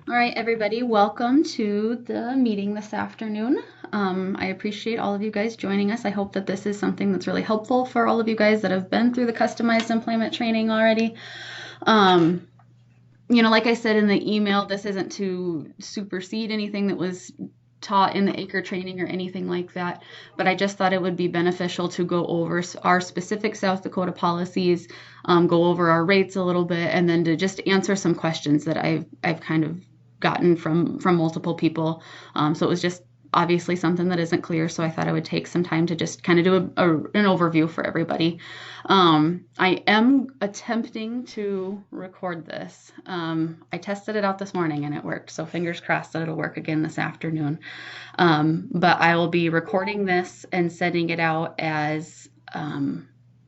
All right, everybody, welcome to the meeting this afternoon. I appreciate all of you guys joining us. I hope that this is something that's really helpful for all of you guys that have been through the customized employment training already. Like I said in the email, this isn't to supersede anything that was taught in the ACRE training or anything like that, but I just thought it would be beneficial to go over our specific South Dakota policies, go over our rates a little bit, and then to just answer some questions that I've kind of gotten from multiple people. So it was just obviously something that isn't clear, so I thought I would take some time to just kind of do an overview for everybody. I am attempting to record this. I tested it out this morning and it worked, so fingers crossed that it'll work again this afternoon. But I will be recording this and sending it out as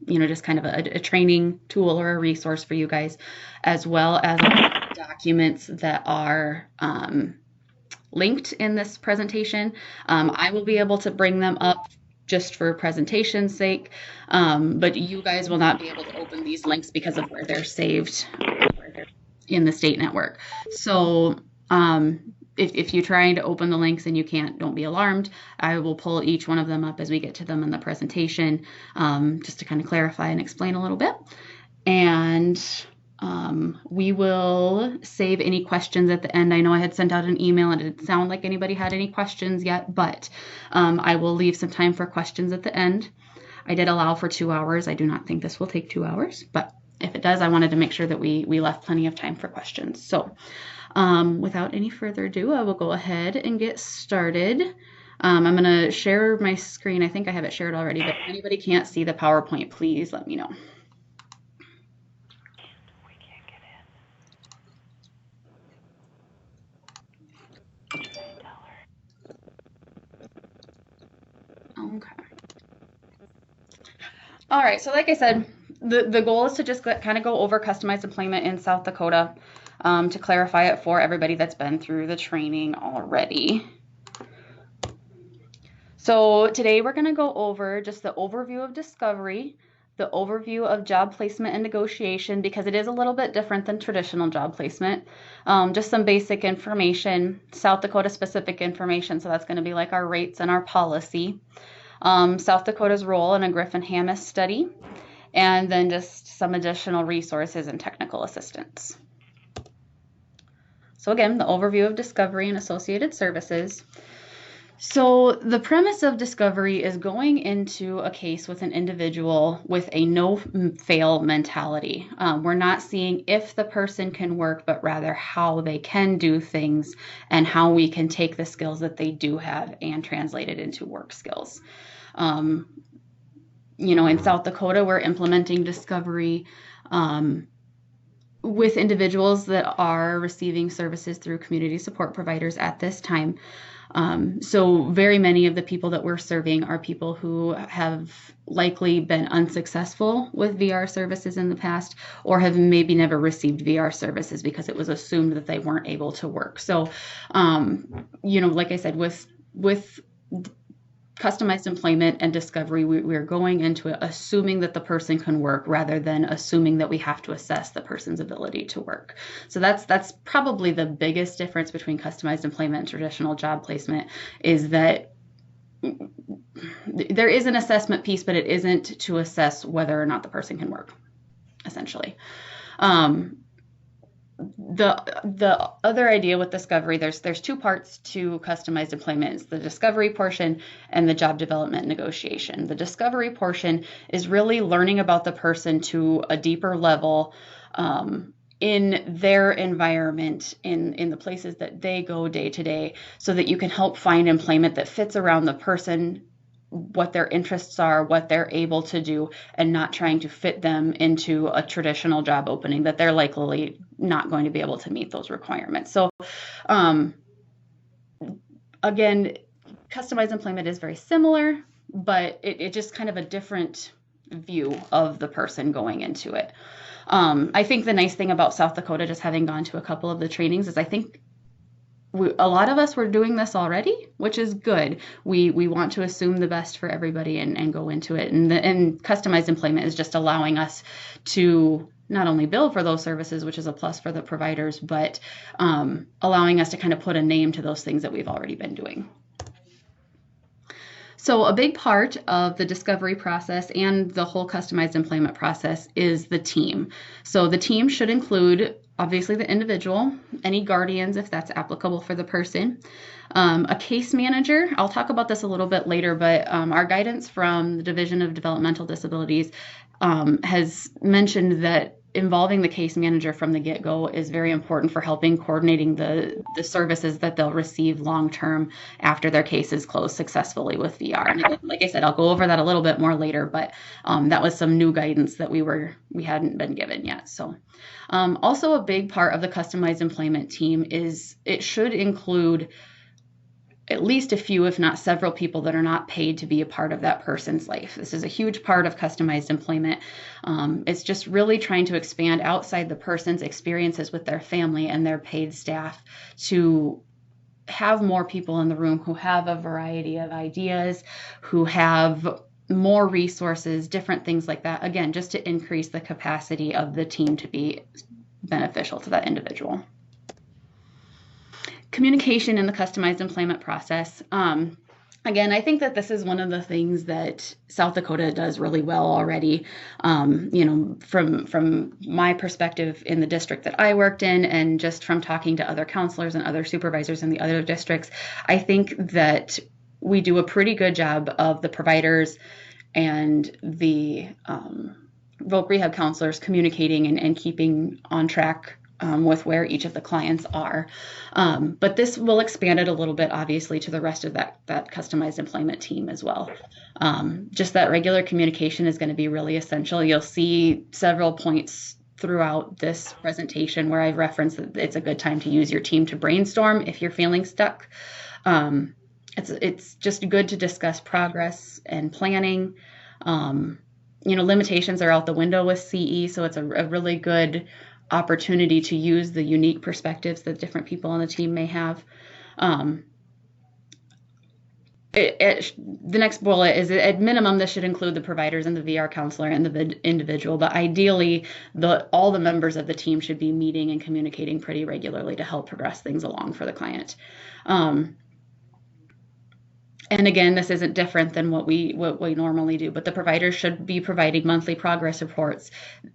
just kind of a training tool or a resource for you guys, as well as documents that are linked in this presentation. I will be able to bring them up just for presentation's sake, but you guys will not be able to open these links because of where they're saved in the state network. So if you're trying to open the links and you can't, don't be alarmed. I will pull each one of them up as we get to them in the presentation, just to kind of clarify and explain a little bit. And we will save any questions at the end. I know I had sent out an email and it didn't sound like anybody had any questions yet, but I will leave some time for questions at the end. I did allow for 2 hours. I do not think this will take 2 hours, but if it does, I wanted to make sure that we left plenty of time for questions. So without any further ado, I will go ahead and get started. I'm going to share my screen. I think I have it shared already, but if anybody can't see the PowerPoint, please let me know. Okay. All right, so like I said, the goal is to just kind of go over customized employment in South Dakota, to clarify it for everybody that's been through the training already. So today we're going to go over just the overview of discovery, the overview of job placement and negotiation, because it is a little bit different than traditional job placement. Just some basic information, South Dakota specific information, so that's going to be like our rates and our policy. South Dakota's role in a GRIFFIN HAMMIS study, and then just some additional resources and technical assistance. So again, the overview of discovery and associated services. So the premise of discovery is going into a case with an individual with a no-fail mentality. We're not seeing if the person can work, but rather how they can do things and how we can take the skills that they do have and translate it into work skills. In South Dakota, we're implementing discovery with individuals that are receiving services through community support providers at this time. So very many of the people that we're serving are people who have likely been unsuccessful with VR services in the past, or have maybe never received VR services because it was assumed that they weren't able to work. So, like I said, with customized employment and discovery, we're going into it assuming that the person can work rather than assuming that we have to assess the person's ability to work. So that's probably the biggest difference between customized employment and traditional job placement, is that there is an assessment piece, but it isn't to assess whether or not the person can work, essentially. The other idea with discovery, there's 2 parts to customized employment. It's the discovery portion and the job development negotiation. The discovery portion is really learning about the person to a deeper level, in their environment, in the places that they go day to day, so that you can help find employment that fits around the person, what their interests are, what they're able to do, and not trying to fit them into a traditional job opening that they're likely not going to be able to meet those requirements. So again, customized employment is very similar, but it just kind of a different view of the person going into it. I think the nice thing about South Dakota, just having gone to a couple of the trainings, is I think a lot of us were doing this already, which is good. We want to assume the best for everybody and go into it. And customized employment is just allowing us to not only bill for those services, which is a plus for the providers, but allowing us to kind of put a name to those things that we've already been doing. So a big part of the discovery process and the whole customized employment process is the team. So the team should include obviously the individual, any guardians if that's applicable for the person, a case manager. I'll talk about this a little bit later, but our guidance from the Division of Developmental Disabilities has mentioned that involving the case manager from the get-go is very important for helping coordinating the services that they'll receive long-term after their case is closed successfully with VR. And again, like I said, I'll go over that a little bit more later, but that was some new guidance that we hadn't been given yet. So also a big part of the customized employment team is it should include at least a few, if not several people that are not paid to be a part of that person's life. This is a huge part of customized employment. It's just really trying to expand outside the person's experiences with their family and their paid staff to have more people in the room who have a variety of ideas, who have more resources, different things like that. Again, just to increase the capacity of the team to be beneficial to that individual. Communication in the customized employment process. Again, I think that this is one of the things that South Dakota does really well already. From my perspective in the district that I worked in, and just from talking to other counselors and other supervisors in the other districts, I think that we do a pretty good job of the providers and the voc rehab counselors communicating and keeping on track with where each of the clients are. But this will expand it a little bit, obviously, to the rest of that customized employment team as well. Just that regular communication is going to be really essential. You'll see several points throughout this presentation where I've referenced that it's a good time to use your team to brainstorm if you're feeling stuck. It's just good to discuss progress and planning. Limitations are out the window with CE, so it's a really good opportunity to use the unique perspectives that different people on the team may have. The next bullet is at minimum, this should include the providers and the VR counselor and the individual, but ideally all the members of the team should be meeting and communicating pretty regularly to help progress things along for the client. And again, this isn't different than what we normally do, but the providers should be providing monthly progress reports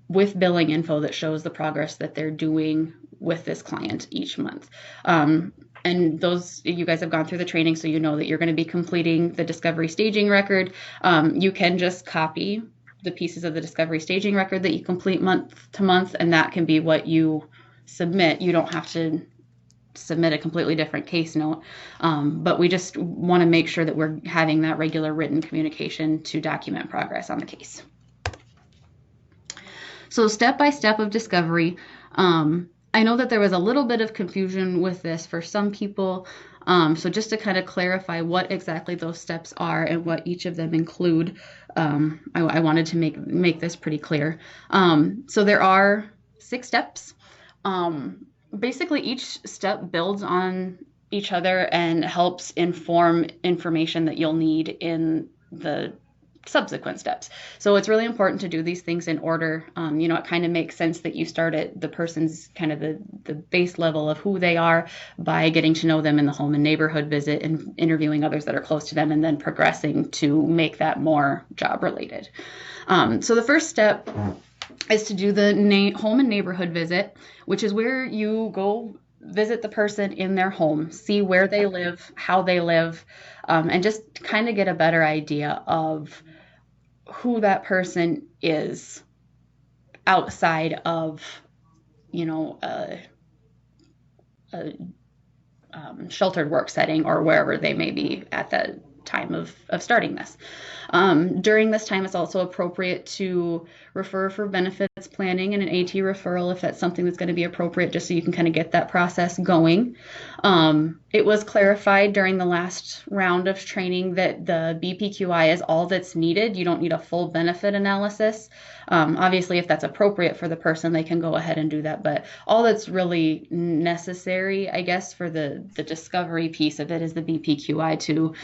with billing info that shows the progress that they're doing with this client each month. And those, you guys have gone through the training, so you know that you're going to be completing the discovery staging record. You can just copy the pieces of the discovery staging record that you complete month to month, and that can be what you submit. You don't have to submit a completely different case note, but we just want to make sure that we're having that regular written communication to document progress on the case. So step-by-step of discovery. I know that there was a little bit of confusion with this for some people, so just to kind of clarify what exactly those steps are and what each of them include, I wanted to make this pretty clear. So there are 6 steps. Basically, each step builds on each other and helps inform information that you'll need in the subsequent steps. So it's really important to do these things in order. It kind of makes sense that you start at the person's kind of the base level of who they are by getting to know them in the home and neighborhood visit and interviewing others that are close to them, and then progressing to make that more job related. So the first step is to do the home and neighborhood visit, which is where you go visit the person in their home, see where they live, how they live, and just kind of get a better idea of who that person is outside of, a sheltered work setting or wherever they may be at the time of starting this. During this time, it's also appropriate to refer for benefits planning and an AT referral if that's something that's going to be appropriate, just so you can kind of get that process going. It was clarified during the last round of training that the BPQI is all that's needed. You don't need a full benefit analysis. Obviously, if that's appropriate for the person, they can go ahead and do that. But all that's really necessary, I guess, for the discovery piece of it is the BPQI to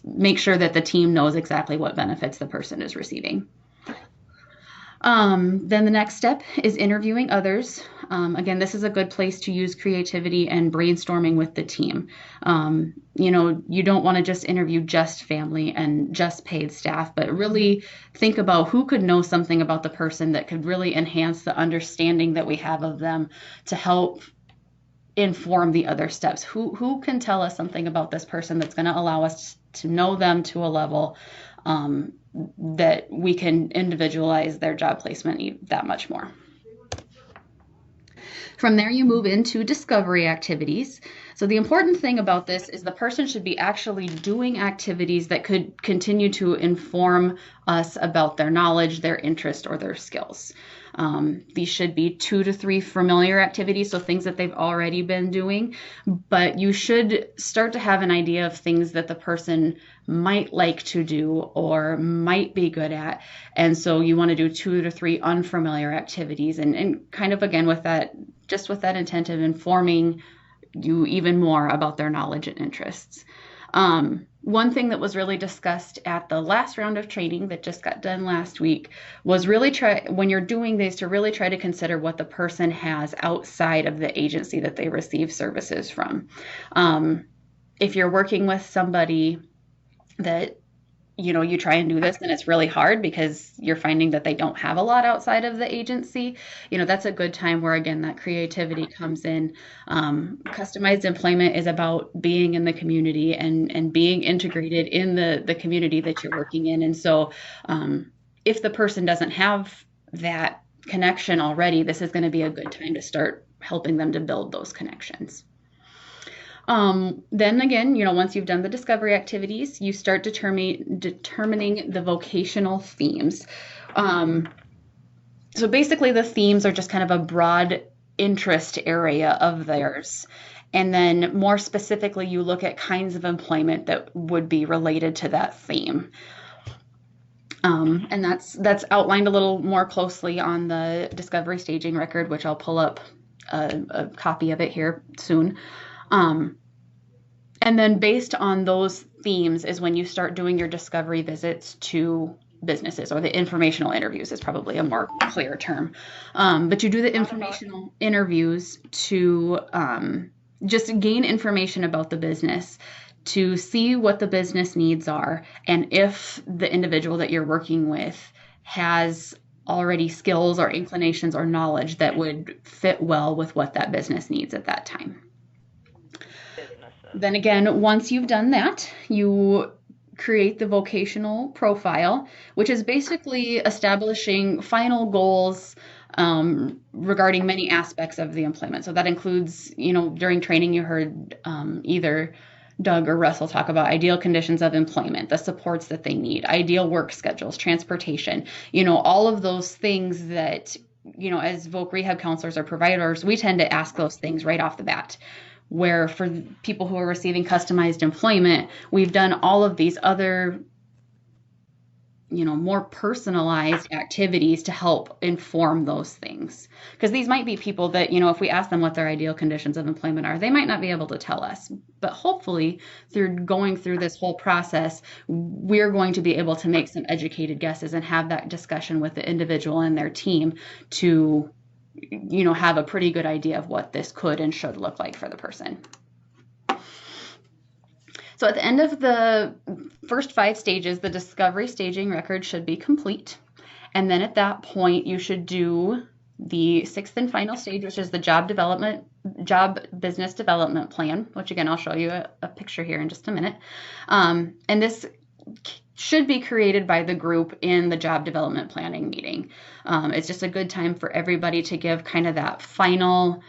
make sure that the team knows exactly what benefits the person is receiving. Then the next step is interviewing others. Again, this is a good place to use creativity and brainstorming with the team. You don't want to just interview just family and just paid staff, but really think about who could know something about the person that could really enhance the understanding that we have of them to help inform the other steps. Who can tell us something about this person that's going to allow us to know them to a level that we can individualize their job placement that much more. From there, you move into discovery activities. So the important thing about this is the person should be actually doing activities that could continue to inform us about their knowledge, their interest, or their skills. These should be 2 to 3 familiar activities, so things that they've already been doing, but you should start to have an idea of things that the person might like to do or might be good at. And so you want to do 2 to 3 unfamiliar activities and kind of, again, with that, just with that intent of informing you even more about their knowledge and interests. One thing that was really discussed at the last round of training that just got done last week was really when you're doing these, to really try to consider what the person has outside of the agency that they receive services from. If you're working with somebody that you try and do this and it's really hard because you're finding that they don't have a lot outside of the agency, that's a good time where, again, that creativity comes in. Customized employment is about being in the community and being integrated in the community that you're working in. And so if the person doesn't have that connection already, this is going to be a good time to start helping them to build those connections. Then again, once you've done the discovery activities, you start determining the vocational themes. So basically the themes are just kind of a broad interest area of theirs. And then more specifically, you look at kinds of employment that would be related to that theme. And that's outlined a little more closely on the discovery staging record, which I'll pull up a copy of it here soon. And then based on those themes is when you start doing your discovery visits to businesses, or the informational interviews is probably a more clear term. But you do the informational interviews to just gain information about the business, to see what the business needs are, and if the individual that you're working with has already skills or inclinations or knowledge that would fit well with what that business needs at that time. Then again, once you've done that, you create the vocational profile, which is basically establishing final goals regarding many aspects of the employment. So that includes, during training you heard either Doug or Russell talk about ideal conditions of employment, the supports that they need, ideal work schedules, transportation, all of those things that, as voc rehab counselors or providers, we tend to ask those things right off the bat. Where for people who are receiving customized employment, we've done all of these other, more personalized activities to help inform those things. Because these might be people that, if we ask them what their ideal conditions of employment are, they might not be able to tell us. But hopefully, through going through this whole process, we're going to be able to make some educated guesses and have that discussion with the individual and their team to have a pretty good idea of what this could and should look like for the person. So at the end of the first 5 stages, the discovery staging record should be complete. And then at that point, you should do the 6th and final stage, which is the job business development plan, which again, I'll show you a picture here in just a minute. And this should be created by the group in the job development planning meeting. It's just a good time for everybody to give kind of that final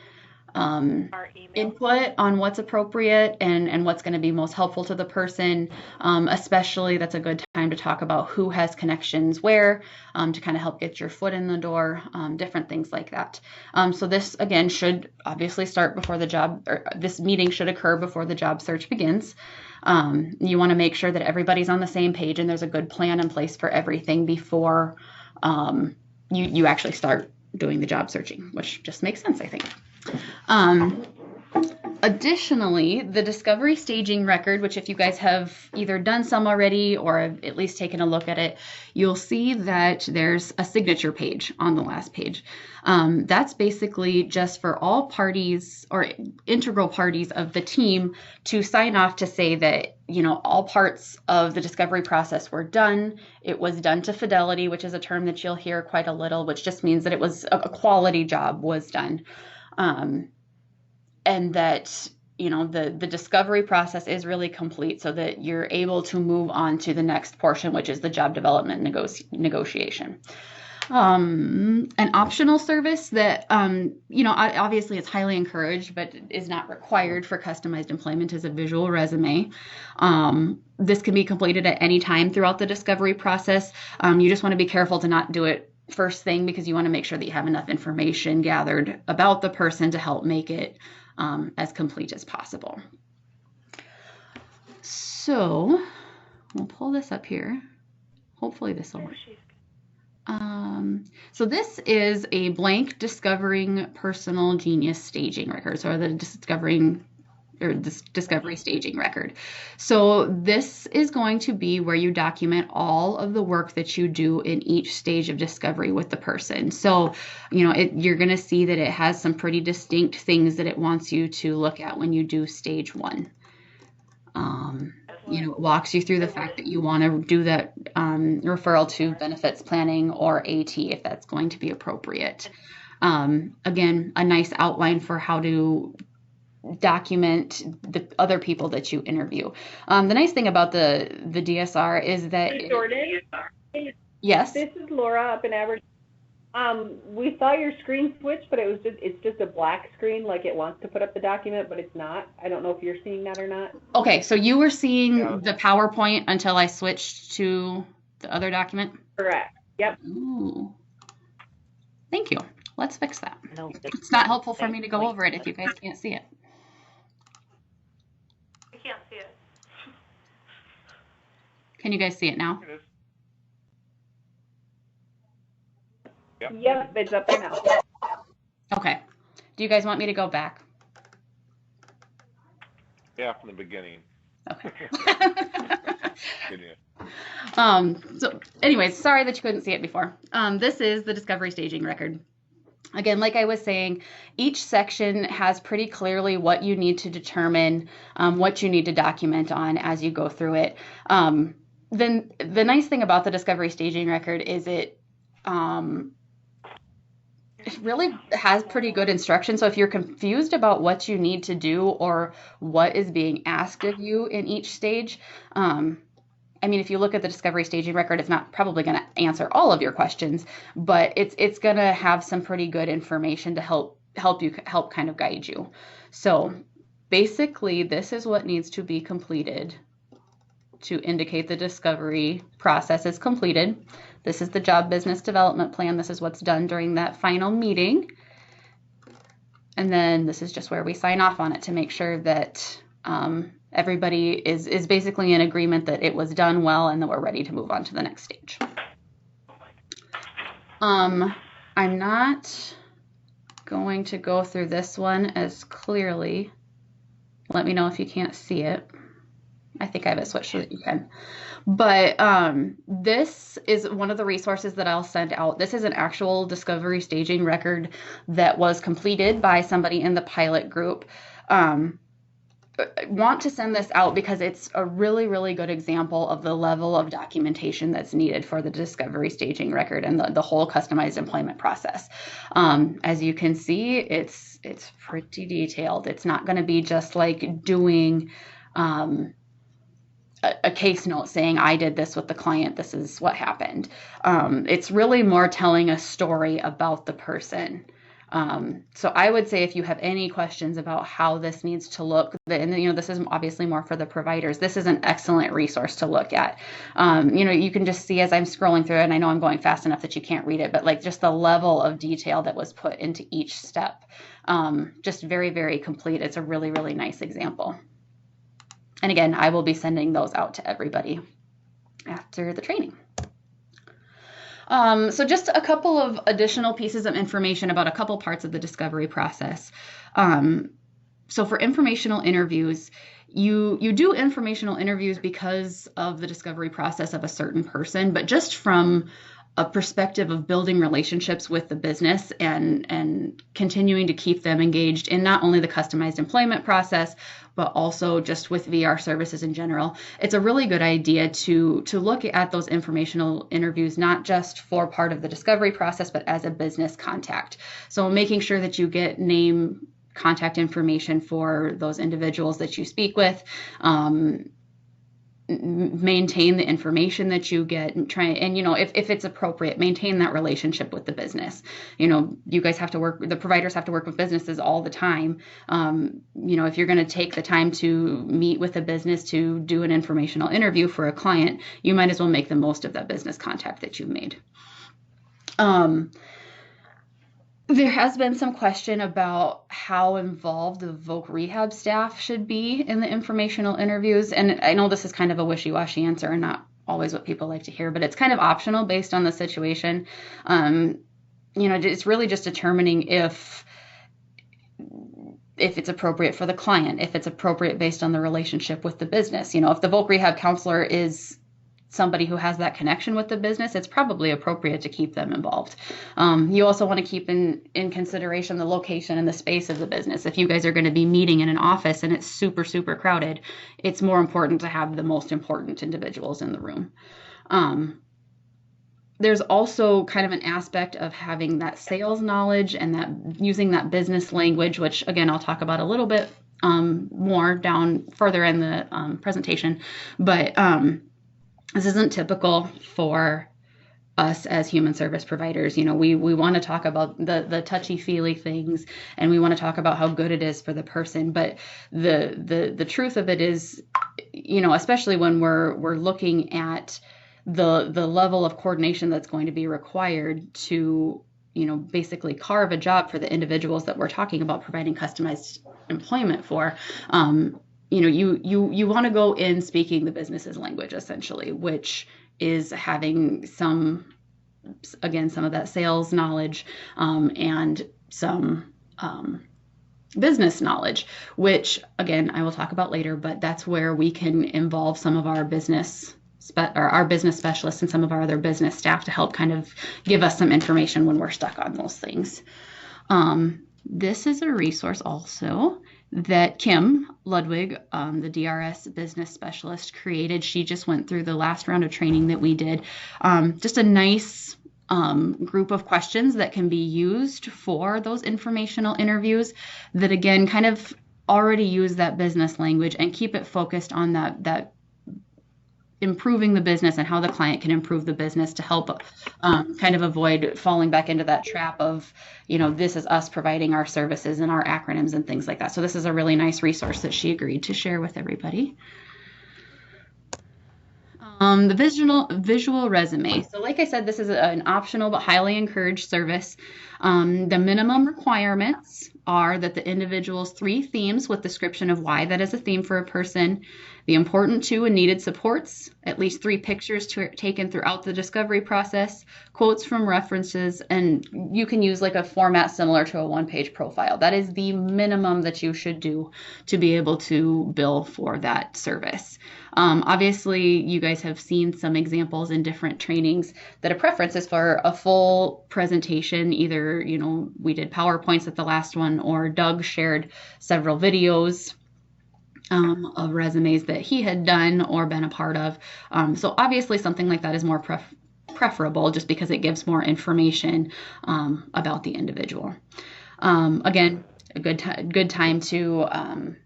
input on what's appropriate and what's going to be most helpful to the person. Especially that's a good time to talk about who has connections where, to kind of help get your foot in the door, different things like that. So this again should obviously start before this meeting should occur before the job search begins. You want to make sure that everybody's on the same page and there's a good plan in place for everything before you actually start doing the job searching, which just makes sense, I think. Additionally, the discovery staging record, which if you guys have either done some already or have at least taken a look at it, you'll see that there's a signature page on the last page. That's basically just for all parties or integral parties of the team to sign off to say that, you know, all parts of the discovery process were done. It was done to fidelity, which is a term that you'll hear quite a little, which just means that it was a quality job was done. And that, you know, the discovery process is really complete so that you're able to move on to the next portion, which is the job development negotiation. An optional service that, you know, obviously it's highly encouraged, but is not required for customized employment is a visual resume. This can be completed at any time throughout the discovery process. You just want to be careful to not do it first thing because you want to make sure that you have enough information gathered about the person to help make it as complete as possible. So we'll pull this up here. Hopefully this will work. So this is a blank discovering personal genius staging record, so the discovery staging record. So this is going to be where you document all of the work that you do in each stage of discovery with the person. So, you know, you're going to see that it has some pretty distinct things that it wants you to look at when you do stage 1. You know, it walks you through the fact that you want to do that referral to benefits planning or AT if that's going to be appropriate. Again, a nice outline for how to document the other people that you interview. The nice thing about the DSR is that Jordan. Yes. This is Laura up in Aberdeen. We saw your screen switch, but it's just a black screen, like it wants to put up the document, but it's not. I don't know if you're seeing that or not. Okay, so you were seeing the PowerPoint until I switched to the other document? Correct. Yep. Ooh. Thank you. Let's fix that. No, it's not helpful for me to go over it if you guys can't see it. I can't see it. Can you guys see it now? Yep, it's up there now. Okay. Do you guys want me to go back? Yeah, from the beginning. Okay. Good. So anyways, sorry that you couldn't see it before. This is the discovery staging record. Again, like I was saying, each section has pretty clearly what you need to determine, what you need to document on as you go through it. Then the nice thing about the discovery staging record is it really has pretty good instruction. So if you're confused about what you need to do or what is being asked of you in each stage, I mean, if you look at the discovery staging record, it's not probably going to answer all of your questions, but it's going to have some pretty good information to help kind of guide you. So basically, this is what needs to be completed to indicate the discovery process is completed. This is the job business development plan. This is what's done during that final meeting. And then this is just where we sign off on it to make sure that everybody is basically in agreement that it was done well and that we're ready to move on to the next stage. I'm not going to go through this one as clearly. Let me know if you can't see it. I think I have it switched so that you can. But this is one of the resources that I'll send out. This is an actual discovery staging record that was completed by somebody in the pilot group. I want to send this out because it's a really, really good example of the level of documentation that's needed for the discovery staging record and the whole customized employment process. As you can see, it's pretty detailed. It's not going to be just like doing a case note saying I did this with the client, this is what happened. It's really more telling a story about the person. So I would say if you have any questions about how this needs to look, and you know, this is obviously more for the providers, this is an excellent resource to look at. You know, you can just see as I'm scrolling through it, and I know I'm going fast enough that you can't read it, but like just the level of detail that was put into each step, just very, very complete. It's a really, really nice example. And again, I will be sending those out to everybody after the training. So just a couple of additional pieces of information about a couple parts of the discovery process. So for informational interviews, you do informational interviews because of the discovery process of a certain person, but just from a perspective of building relationships with the business and continuing to keep them engaged in not only the customized employment process, but also just with VR services in general. It's a really good idea to look at those informational interviews, not just for part of the discovery process, but as a business contact. So making sure that you get name, contact information for those individuals that you speak with, maintain the information that you get, and try and, if it's appropriate, maintain that relationship with the business. You guys have to work, the providers have to work with businesses all the time. If you're going to take the time to meet with a business to do an informational interview for a client, you might as well make the most of that business contact that you've made. There has been some question about how involved the voc rehab staff should be in the informational interviews. And I know this is kind of a wishy-washy answer and not always what people like to hear, but it's kind of optional based on the situation. It's really just determining if it's appropriate for the client, if it's appropriate based on the relationship with the business. If the voc rehab counselor is somebody who has that connection with the business, it's probably appropriate to keep them involved. You also want to keep in consideration the location and the space of the business. If you guys are going to be meeting in an office and it's super, super crowded, it's more important to have the most important individuals in the room. There's also kind of an aspect of having that sales knowledge and that using that business language, which again, I'll talk about a little bit more down further in the presentation. But this isn't typical for us as human service providers. We want to talk about the touchy-feely things, and we want to talk about how good it is for the person. But the truth of it is, especially when we're looking at the level of coordination that's going to be required to, basically carve a job for the individuals that we're talking about providing customized employment for. You want to go in speaking the business's language, essentially, which is having some of that sales knowledge and some business knowledge, which, again, I will talk about later, but that's where we can involve some of our business specialists and some of our other business staff to help kind of give us some information when we're stuck on those things. This is a resource also that Kim Ludwig, the DRS business specialist, created. She just went through the last round of training that we did. Just a nice group of questions that can be used for those informational interviews that, again, kind of already use that business language and keep it focused on that improving the business and how the client can improve the business to help kind of avoid falling back into that trap of, this is us providing our services and our acronyms and things like that. So this is a really nice resource that she agreed to share with everybody. The visual resume. So like I said, this is an optional but highly encouraged service. The minimum requirements are that the individual's 3 themes with description of why that is a theme for a person, the important to and needed supports, at least 3 pictures taken throughout the discovery process, quotes from references, and you can use like a format similar to a 1-page profile. That is the minimum that you should do to be able to bill for that service. Obviously, you guys have seen some examples in different trainings that a preference is for a full presentation. Either, we did PowerPoints at the last one, or Doug shared several videos of resumes that he had done or been a part of. So obviously something like that is more preferable just because it gives more information about the individual. Again, a good time to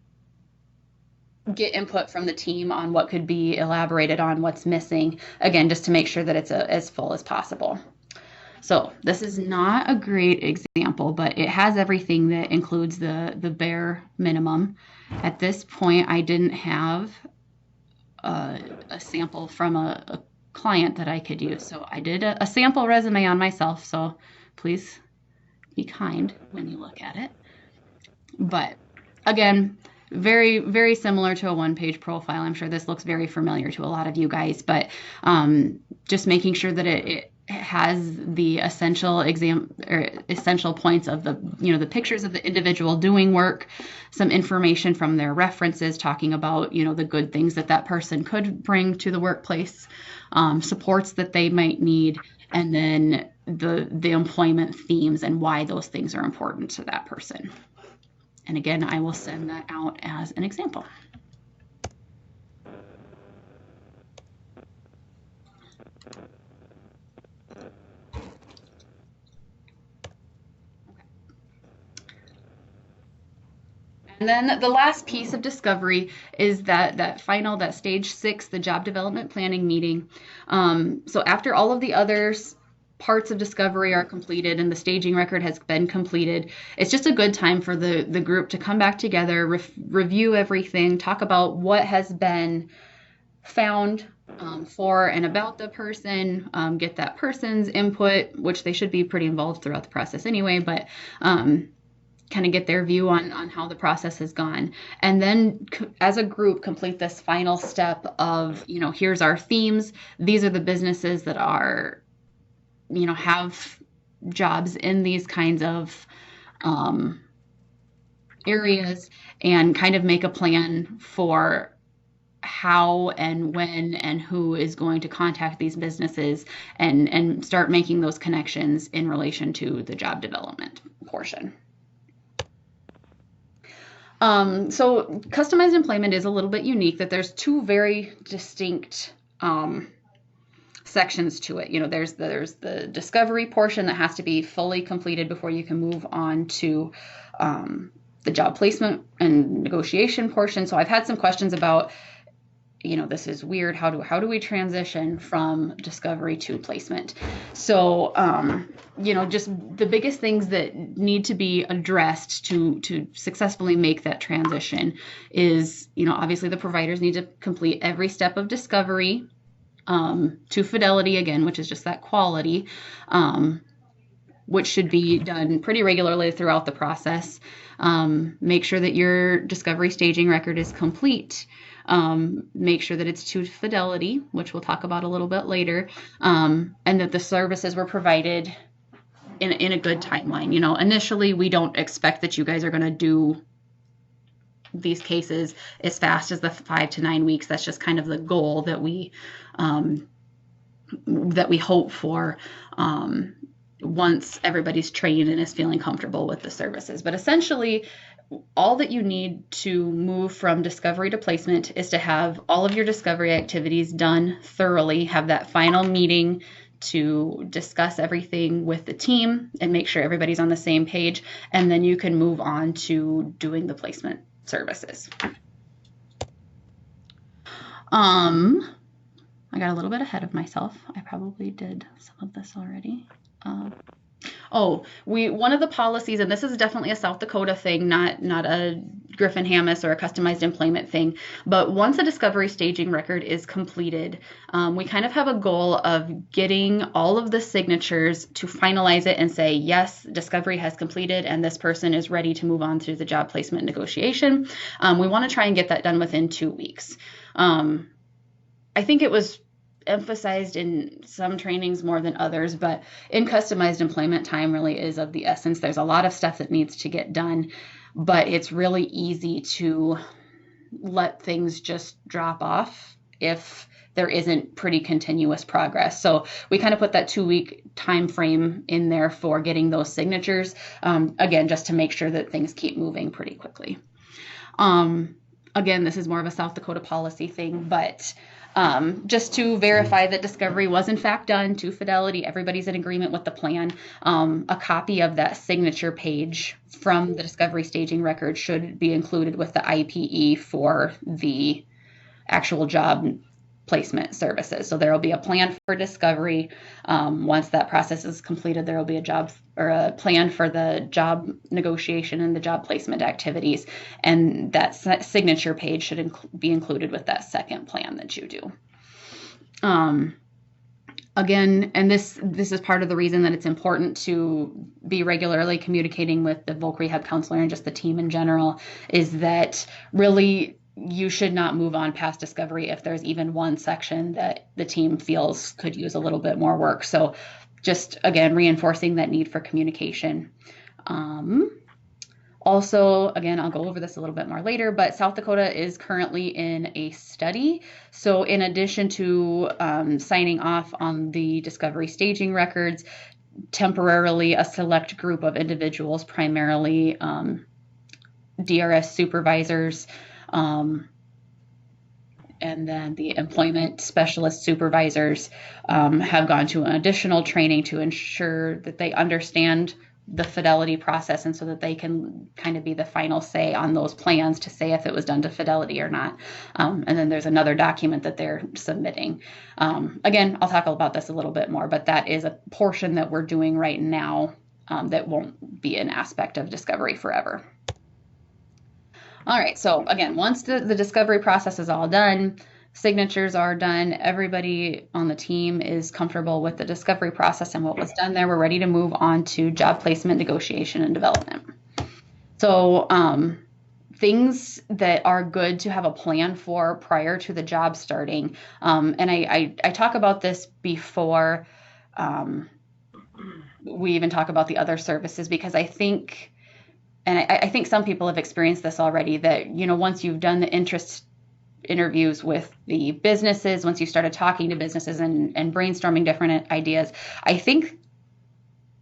get input from the team on what could be elaborated on, what's missing, again, just to make sure that it's as full as possible. So this is not a great example, but it has everything that includes the bare minimum. At this point, I didn't have a sample from a client that I could use. So I did a sample resume on myself, so please be kind when you look at it. But again, very, very similar to a 1-page profile. I'm sure this looks very familiar to a lot of you guys, but just making sure that it has the essential points of the pictures of the individual doing work, some information from their references talking about the good things that person could bring to the workplace, supports that they might need, and then the employment themes and why those things are important to that person. And again, I will send that out as an example. And then the last piece of discovery is that stage 6, the job development planning meeting. So after all of the other parts of discovery are completed and the staging record has been completed, it's just a good time for the group to come back together, review everything, talk about what has been found for and about the person, get that person's input, which they should be pretty involved throughout the process anyway, but kind of get their view on how the process has gone. And then as a group, complete this final step of, here's our themes. These are the businesses that are, have jobs in these kinds of areas, and kind of make a plan for how and when and who is going to contact these businesses, and start making those connections in relation to the job development portion. So customized employment is a little bit unique, that there's two very distinct sections to it. There's the discovery portion that has to be fully completed before you can move on to the job placement and negotiation portion. So I've had some questions about, this is weird. How do we transition from discovery to placement? So, just the biggest things that need to be addressed to successfully make that transition is, obviously the providers need to complete every step of discovery to fidelity, again, which is just that quality, which should be done pretty regularly throughout the process. Make sure that your discovery staging record is complete. Make sure that it's to fidelity, which we'll talk about a little bit later, and that the services were provided in a good timeline. Initially, we don't expect that you guys are going to do these cases as fast as the 5 to 9 weeks. That's just kind of the goal that we hope for once everybody's trained and is feeling comfortable with the services. But essentially, all that you need to move from discovery to placement is to have all of your discovery activities done thoroughly, have that final meeting to discuss everything with the team and make sure everybody's on the same page, and then you can move on to doing the placement services. I got a little bit ahead of myself. I probably did some of this already. One of the policies, and this is definitely a South Dakota thing, not a GRIFFIN HAMMIS or a customized employment thing, but once a discovery staging record is completed, we kind of have a goal of getting all of the signatures to finalize it and say, yes, discovery has completed and this person is ready to move on through the job placement negotiation. We want to try and get that done within 2 weeks. I think it was emphasized in some trainings more than others, but in customized employment, time really is of the essence. There's a lot of stuff that needs to get done, but it's really easy to let things just drop off if there isn't pretty continuous progress. So we kind of put that 2-week time frame in there for getting those signatures, again, just to make sure that things keep moving pretty quickly. Again, this is more of a South Dakota policy thing, but just to verify that discovery was in fact done to fidelity, everybody's in agreement with the plan. A copy of that signature page from the discovery staging record should be included with the IPE for the actual job placement services. So there will be a plan for discovery. Once that process is completed, there will be a plan for the job negotiation and the job placement activities. And that signature page should be included with that second plan that you do. Again, and this is part of the reason that it's important to be regularly communicating with the voc rehab counselor and just the team in general, is that really you should not move on past discovery if there's even one section that the team feels could use a little bit more work. So just, again, reinforcing that need for communication. Also, again, I'll go over this a little bit more later, but South Dakota is currently in a study. So in addition to signing off on the discovery staging records, temporarily a select group of individuals, primarily DRS supervisors, and then the employment specialist supervisors have gone to an additional training to ensure that they understand the fidelity process, and so that they can kind of be the final say on those plans to say if it was done to fidelity or not. And then there's another document that they're submitting. Again, I'll talk about this a little bit more, but that is a portion that we're doing right now that won't be an aspect of discovery forever. All right, so again, once the discovery process is all done, signatures are done, everybody on the team is comfortable with the discovery process and what was done there, we're ready to move on to job placement, negotiation, and development. So things that are good to have a plan for prior to the job starting, and I talk about this before we even talk about the other services, because I think, and I think some people have experienced this already, that, you know, once you've done the interest interviews with the businesses, once you started talking to businesses and brainstorming different ideas, I think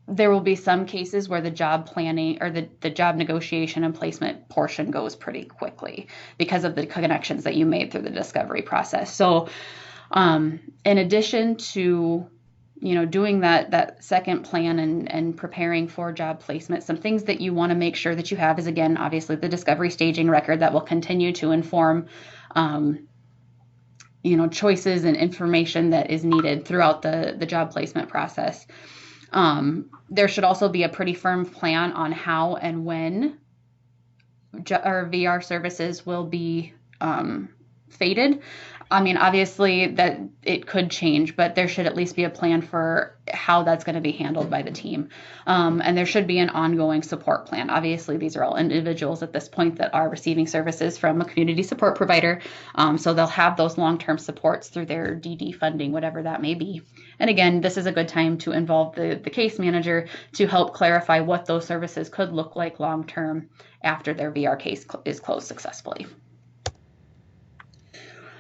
there will be some cases where the job planning or the job negotiation and placement portion goes pretty quickly because of the connections that you made through the discovery process. So in addition to, you know, doing that second plan and preparing for job placement, some things that you want to make sure that you have is, again, obviously the discovery staging record that will continue to inform you know, choices and information that is needed throughout the job placement process. There should also be a pretty firm plan on how and when our VR services will be fated. I mean, obviously that it could change, but there should at least be a plan for how that's going to be handled by the team. And there should be an ongoing support plan. Obviously, these are all individuals at this point that are receiving services from a community support provider. So they'll have those long-term supports through their DD funding, whatever that may be. And again, this is a good time to involve the case manager to help clarify what those services could look like long-term after their VR case is closed successfully.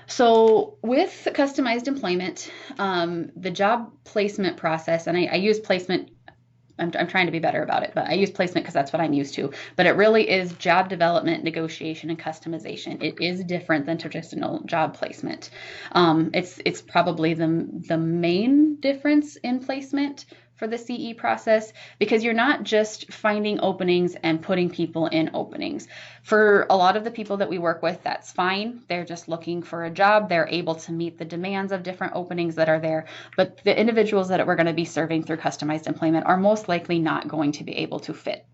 So with customized employment, the job placement process, and I use placement, I'm trying to be better about it, but I use placement because that's what I'm used to, but it really is job development, negotiation, and customization. It is different than traditional job placement. It's probably the main difference in placement for the CE process, because you're not just finding openings and putting people in openings. For a lot of the people that we work with, that's fine. They're just looking for a job. They're able to meet the demands of different openings that are there. But the individuals that we're going to be serving through customized employment are most likely not going to be able to fit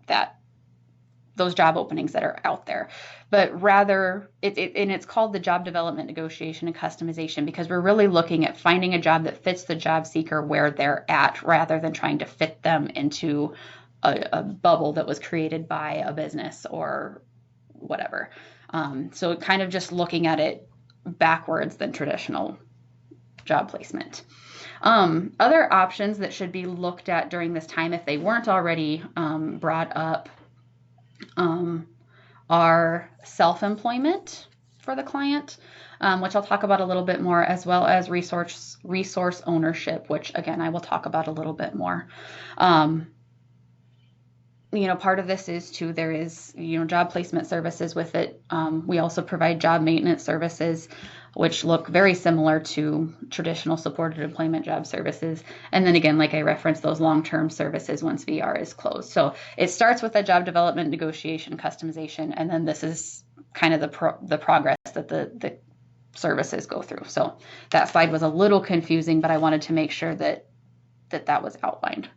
those job openings that are out there, but rather it's called the job development, negotiation, and customization, because we're really looking at finding a job that fits the job seeker where they're at, rather than trying to fit them into a bubble that was created by a business or whatever. So kind of just looking at it backwards than traditional job placement. Other options that should be looked at during this time, if they weren't already brought up, are self-employment for the client, which I'll talk about a little bit more, as well as resource ownership, which again I will talk about a little bit more. You know, part of this is too, there is, you know, job placement services with it. We also provide job maintenance services, which look very similar to traditional supported employment job services. And then again, like I referenced, those long-term services once VR is closed. So it starts with a job development, negotiation, customization, and then this is kind of the progress that the services go through. So that slide was a little confusing, but I wanted to make sure that was outlined.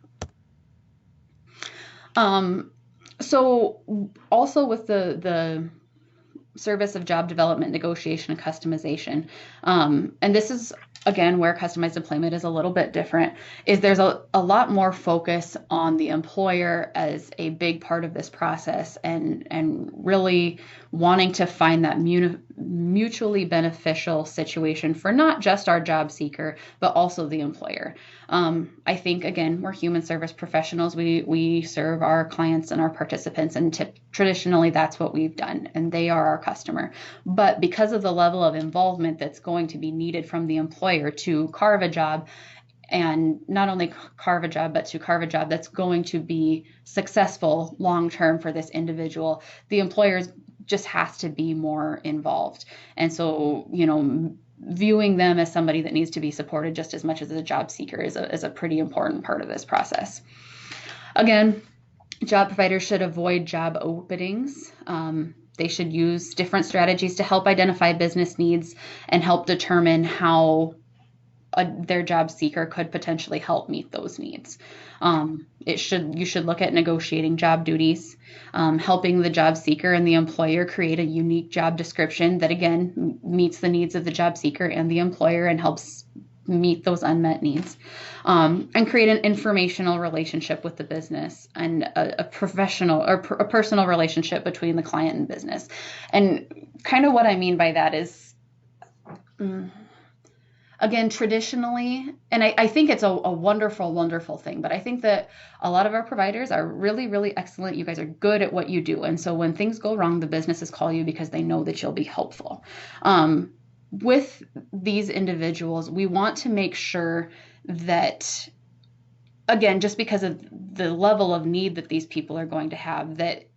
So also with the service of job development, negotiation, and customization, and this is again where customized employment is a little bit different, is there's a lot more focus on the employer as a big part of this process, and really wanting to find that mutually beneficial situation for not just our job seeker, but also the employer. I think, again, we're human service professionals. We serve our clients and our participants, and traditionally that's what we've done, and they are our customer. But because of the level of involvement that's going to be needed from the employer to carve a job, and not only carve a job, but to carve a job that's going to be successful long-term for this individual, the employers just has to be more involved. And so, viewing them as somebody that needs to be supported just as much as a job seeker is a pretty important part of this process. Again, job providers should avoid job openings. They should use different strategies to help identify business needs and help determine how their job seeker could potentially help meet those needs. You should look at negotiating job duties, helping the job seeker and the employer create a unique job description that, again, meets the needs of the job seeker and the employer and helps meet those unmet needs, and create an informational relationship with the business and a professional or a personal relationship between the client and business. And kind of what I mean by that is, again, traditionally, and I think it's a wonderful, wonderful thing, but I think that a lot of our providers are really, really excellent. You guys are good at what you do. And so when things go wrong, the businesses call you because they know that you'll be helpful. With these individuals, we want to make sure that, again, just because of the level of need that these people are going to have, that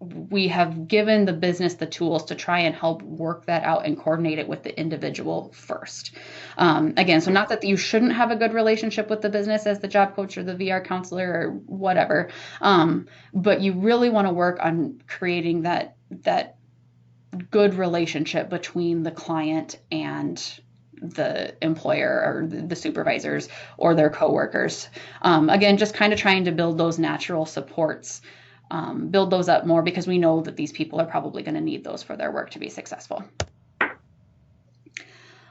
we have given the business the tools to try and help work that out and coordinate it with the individual first. Again, so not that you shouldn't have a good relationship with the business as the job coach or the VR counselor or whatever, but you really want to work on creating that good relationship between the client and the employer or the supervisors or their coworkers. Again, just kind of trying to build those natural supports, build those up more, because we know that these people are probably going to need those for their work to be successful.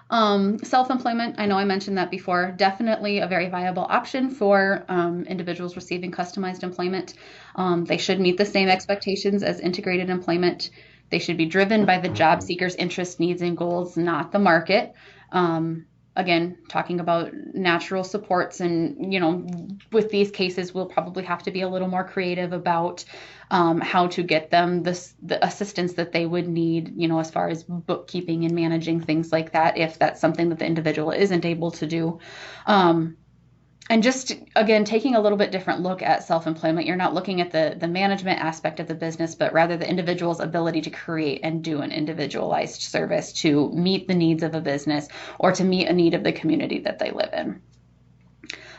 Self-employment, I know I mentioned that before, definitely a very viable option for individuals receiving customized employment. They should meet the same expectations as integrated employment. They should be driven by the job seeker's interests, needs, and goals, not the market. Again, talking about natural supports, and, with these cases, we'll probably have to be a little more creative about how to get them the assistance that they would need, as far as bookkeeping and managing things like that, if that's something that the individual isn't able to do. And just, again, taking a little bit different look at self-employment. You're not looking at the management aspect of the business, but rather the individual's ability to create and do an individualized service to meet the needs of a business or to meet a need of the community that they live in.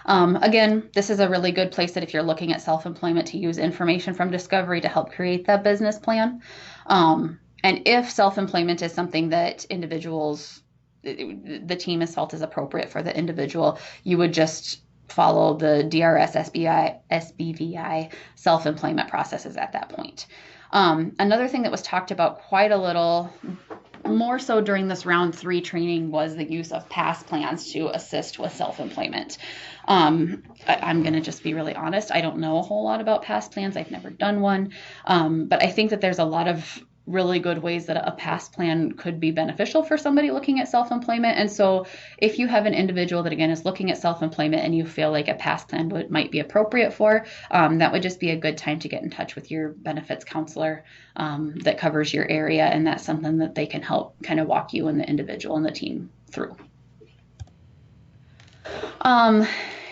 Again, this is a really good place that if you're looking at self-employment, to use information from Discovery to help create that business plan. And if self-employment is something that the team has felt is appropriate for the individual, you would just follow the DRS SBVI self-employment processes at that point. Another thing that was talked about quite a little more so during this round 3 training was the use of past plans to assist with self-employment. I'm going to just be really honest. I don't know a whole lot about past plans. I've never done one. But I think that there's a lot of really good ways that a past plan could be beneficial for somebody looking at self-employment. And so if you have an individual that, again, is looking at self-employment and you feel like a past plan might be appropriate for, that would just be a good time to get in touch with your benefits counselor that covers your area. And that's something that they can help kind of walk you and the individual and the team through.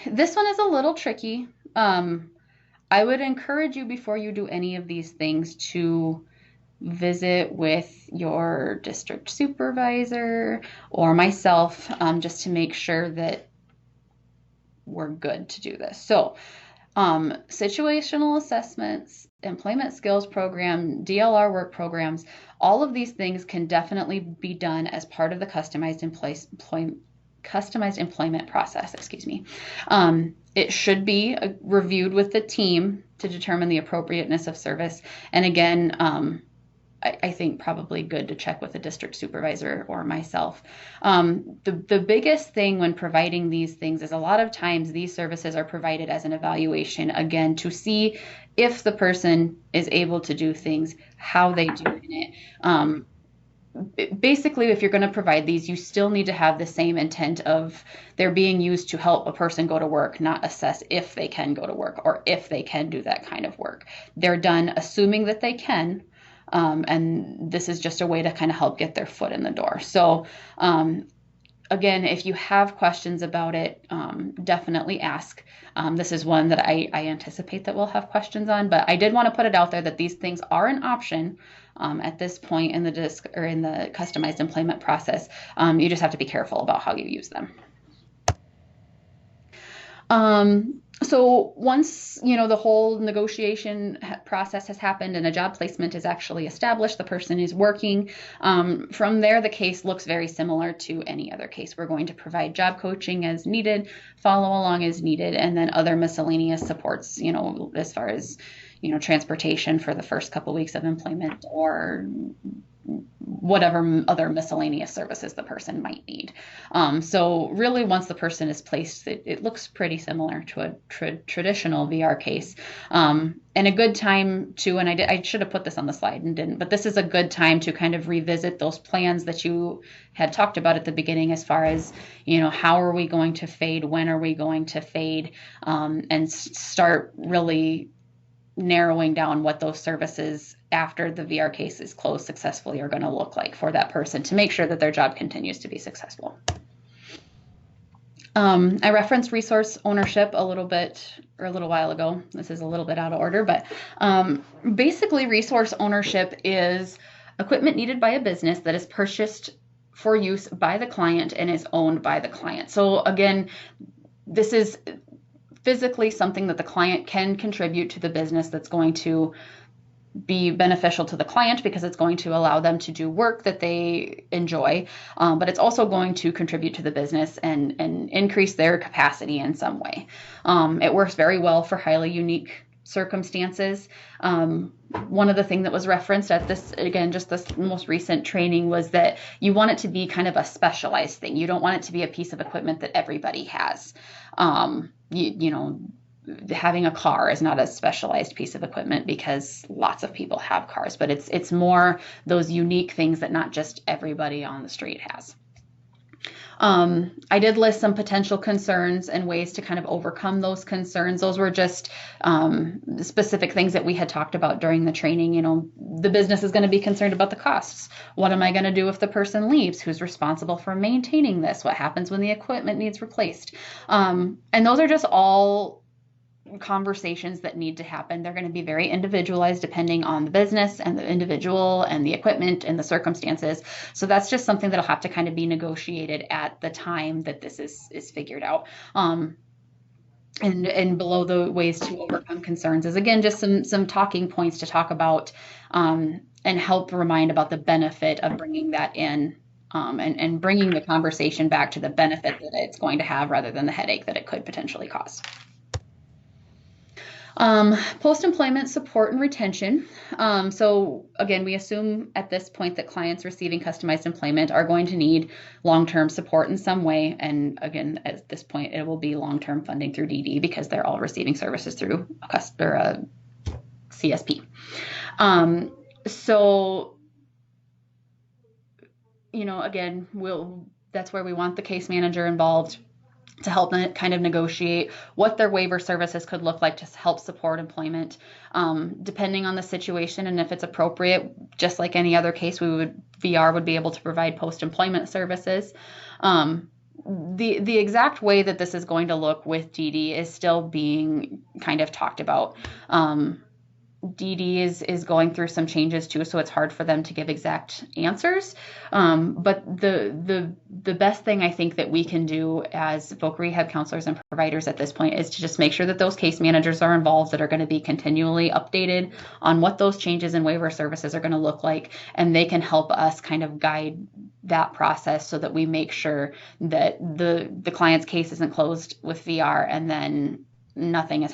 This one is a little tricky. I would encourage you, before you do any of these things, to visit with your district supervisor or myself, just to make sure that we're good to do this. So situational assessments, employment skills program, DLR work programs, all of these things can definitely be done as part of the customized employment process, It should be reviewed with the team to determine the appropriateness of service. And again, I think probably good to check with a district supervisor or myself. The biggest thing when providing these things is a lot of times these services are provided as an evaluation, again, to see if the person is able to do things, how they do in it. basically, if you're going to provide these, you still need to have the same intent of they're being used to help a person go to work, not assess if they can go to work or if they can do that kind of work. They're done assuming that they can, and this is just a way to kind of help get their foot in the door. So again, if you have questions about it, definitely ask. This is one that I anticipate that we'll have questions on, but I did want to put it out there that these things are an option at this point in the customized employment process. You just have to be careful about how you use them. So once, the whole negotiation process has happened and a job placement is actually established, the person is working, from there, the case looks very similar to any other case. We're going to provide job coaching as needed, follow along as needed, and then other miscellaneous supports, as far as, transportation for the first couple weeks of employment or whatever other miscellaneous services the person might need. So really, once the person is placed, it looks pretty similar to a traditional VR case. And a good time to, and I should have put this on the slide and didn't, but this is a good time to kind of revisit those plans that you had talked about at the beginning, as far as, how are we going to fade? When are we going to fade? And start really narrowing down what those services after the VR case is closed successfully are going to look like for that person to make sure that their job continues to be successful. I referenced resource ownership a little while ago. This is a little bit out of order, but basically resource ownership is equipment needed by a business that is purchased for use by the client and is owned by the client. So again, this is physically something that the client can contribute to the business that's going to be beneficial to the client because it's going to allow them to do work that they enjoy, but it's also going to contribute to the business and increase their capacity in some way. It works very well for highly unique circumstances. One of the things that was referenced at this, again, just this most recent training, was that you want it to be kind of a specialized thing. You don't want it to be a piece of equipment that everybody has. Having a car is not a specialized piece of equipment because lots of people have cars, but it's more those unique things that not just everybody on the street has. I did list some potential concerns and ways to kind of overcome those concerns. Those were just specific things that we had talked about during the training. The business is going to be concerned about the costs. What am I going to do if the person leaves? Who's responsible for maintaining this? What happens when the equipment needs replaced? And those are just all conversations that need to happen. They're going to be very individualized depending on the business and the individual and the equipment and the circumstances. So that's just something that'll have to kind of be negotiated at the time that this is figured out. And below the ways to overcome concerns is, again, just some talking points to talk about and help remind about the benefit of bringing that in and bringing the conversation back to the benefit that it's going to have rather than the headache that it could potentially cause. Post-employment support and retention. So again, we assume at this point that clients receiving customized employment are going to need long-term support in some way. And again, at this point, it will be long-term funding through DD because they're all receiving services through a CSP. So, again, that's where we want the case manager involved to help kind of negotiate what their waiver services could look like to help support employment. Depending on the situation and if it's appropriate, just like any other case, VR would be able to provide post-employment services. The exact way that this is going to look with DD is still being kind of talked about. DD is going through some changes too, so it's hard for them to give exact answers. But the best thing I think that we can do as voc rehab counselors and providers at this point is to just make sure that those case managers are involved, that are going to be continually updated on what those changes in waiver services are going to look like, and they can help us kind of guide that process so that we make sure that the client's case isn't closed with VR and then nothing is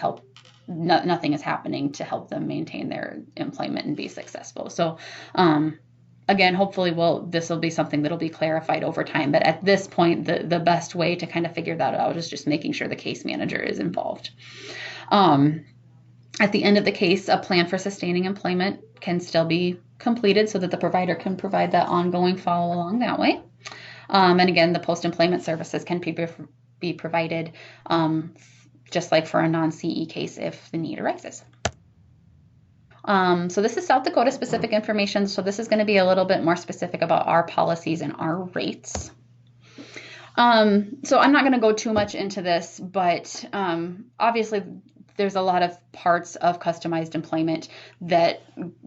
happening to help them maintain their employment and be successful. So again, hopefully this will be something that'll be clarified over time. But at this point, the best way to kind of figure that out is just making sure the case manager is involved. At the end of the case, a plan for sustaining employment can still be completed so that the provider can provide that ongoing follow along that way. And again, the post-employment services can be provided just like for a non-CE case if the need arises. So this is South Dakota specific information. So this is going to be a little bit more specific about our policies and our rates. So I'm not going to go too much into this, but obviously there's a lot of parts of customized employment that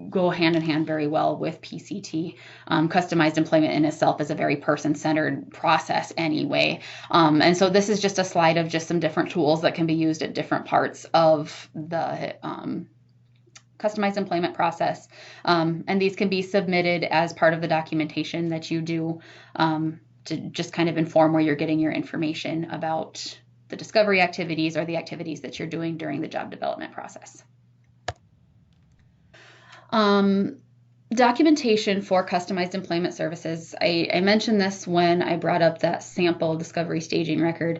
go hand in hand very well with PCT. Customized employment in itself is a very person-centered process anyway. And so this is just a slide of just some different tools that can be used at different parts of the customized employment process. And these can be submitted as part of the documentation that you do to just kind of inform where you're getting your information about the discovery activities or the activities that you're doing during the job development process. Documentation for customized employment services. I mentioned this when I brought up that sample discovery staging record.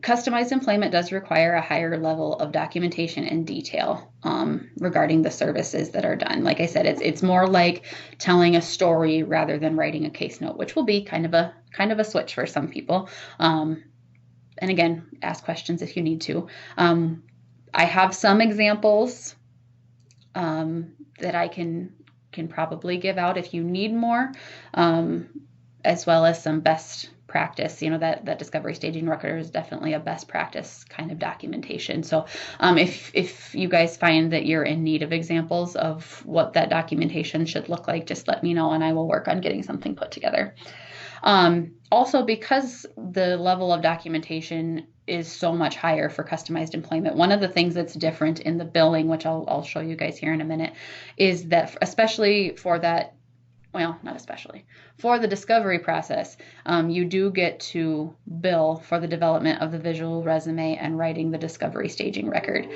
Customized employment does require a higher level of documentation and detail regarding the services that are done. Like I said, it's more like telling a story rather than writing a case note, which will be kind of a switch for some people. And again, ask questions if you need to. I have some examples that I can probably give out if you need more, as well as some best practice. You know, that discovery staging record is definitely a best practice kind of documentation. So if you guys find that you're in need of examples of what that documentation should look like, just let me know and I will work on getting something put together. Also, because the level of documentation is so much higher for customized employment, one of the things that's different in the billing, which I'll show you guys here in a minute, is that especially for that, well, not especially, for the discovery process, you do get to bill for the development of the visual resume and writing the discovery staging record.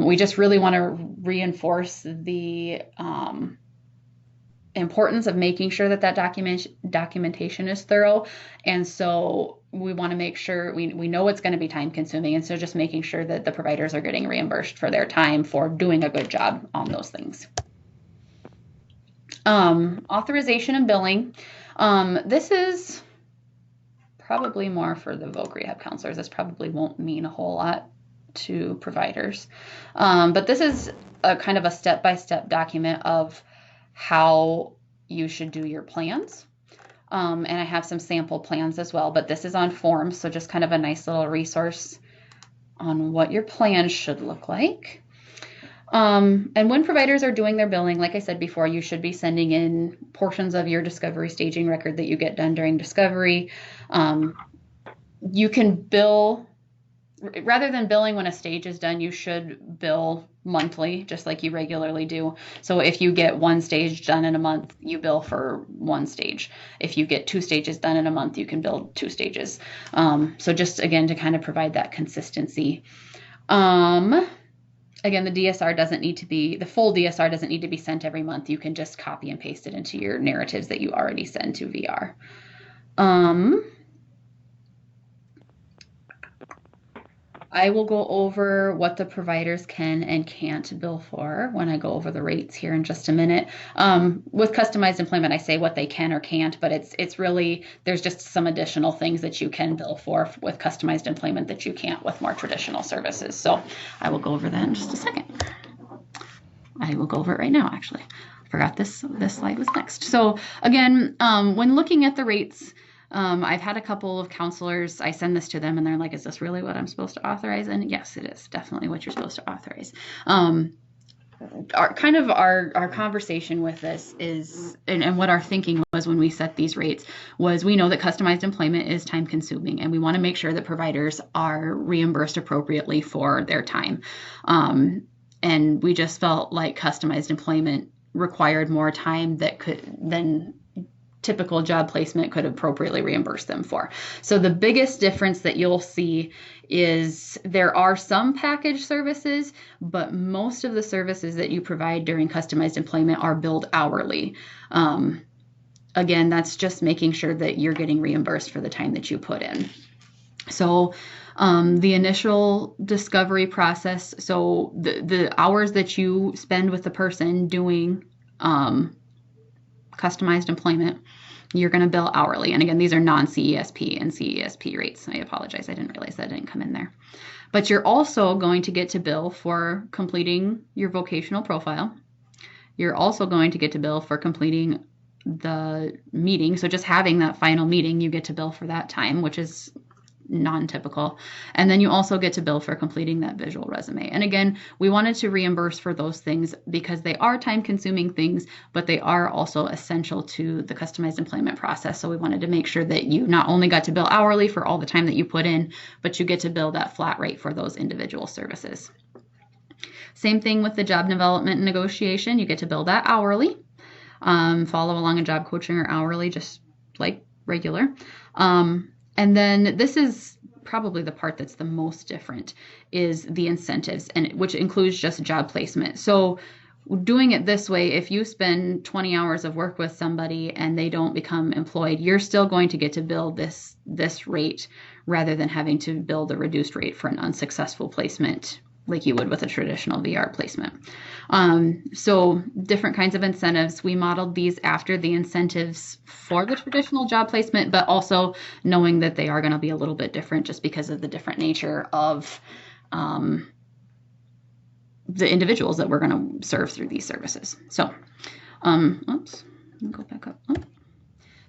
We just really want to reinforce the importance of making sure that documentation is thorough. And so we want to make sure we know it's going to be time consuming. And so just making sure that the providers are getting reimbursed for their time for doing a good job on those things. Authorization and billing. This is probably more for the voc rehab counselors. This probably won't mean a whole lot to providers. But this is a kind of a step-by-step document of how you should do your plans. And I have some sample plans as well, but this is on forms. So just kind of a nice little resource on what your plan should look like. And when providers are doing their billing, like I said before, you should be sending in portions of your discovery staging record that you get done during discovery. You can bill, rather than billing when a stage is done, you should bill monthly, just like you regularly do. So if you get one stage done in a month, you bill for one stage. If you get 2 stages done in a month, you can bill 2 stages. So just again, to kind of provide that consistency. Again, the DSR doesn't need to be, the full DSR doesn't need to be sent every month. You can just copy and paste it into your narratives that you already send to VR. I will go over what the providers can and can't bill for when I go over the rates here in just a minute. With customized employment, I say what they can or can't, but it's really, there's just some additional things that you can bill for with customized employment that you can't with more traditional services. So I will go over that in just a second. I will go over it right now, actually. I forgot this slide was next. So again, when looking at the rates, I've had a couple of counselors, I send this to them and they're like, is this really what I'm supposed to authorize? And yes, it is definitely what you're supposed to authorize. Our conversation with this is, and what our thinking was when we set these rates was, we know that customized employment is time consuming and we want to make sure that providers are reimbursed appropriately for their time. And we just felt like customized employment required more time than typical job placement could appropriately reimburse them for. So the biggest difference that you'll see is there are some package services, but most of the services that you provide during customized employment are billed hourly. Again, that's just making sure that you're getting reimbursed for the time that you put in. So The initial discovery process, so the hours that you spend with the person doing customized employment, you're going to bill hourly. And again, these are non-CESP and CESP rates. I apologize. I didn't realize that didn't come in there. But you're also going to get to bill for completing your vocational profile. You're also going to get to bill for completing the meeting. So just having that final meeting, you get to bill for that time, which is non-typical. And then you also get to bill for completing that visual resume. And again, we wanted to reimburse for those things because they are time-consuming things, but they are also essential to the customized employment process. So we wanted to make sure that you not only got to bill hourly for all the time that you put in, but you get to bill that flat rate for those individual services. Same thing with the job development negotiation. You get to bill that hourly. Follow along in job coaching or hourly, just like regular. And then this is probably the part that's the most different is the incentives, and which includes just job placement. So doing it this way, if you spend 20 hours of work with somebody and they don't become employed, you're still going to get to bill this rate rather than having to bill the reduced rate for an unsuccessful placement like you would with a traditional VR placement. So different kinds of incentives. We modeled these after the incentives for the traditional job placement, but also knowing that they are going to be a little bit different just because of the different nature of the individuals that we're going to serve through these services. So, oops, let me go back up. Oh.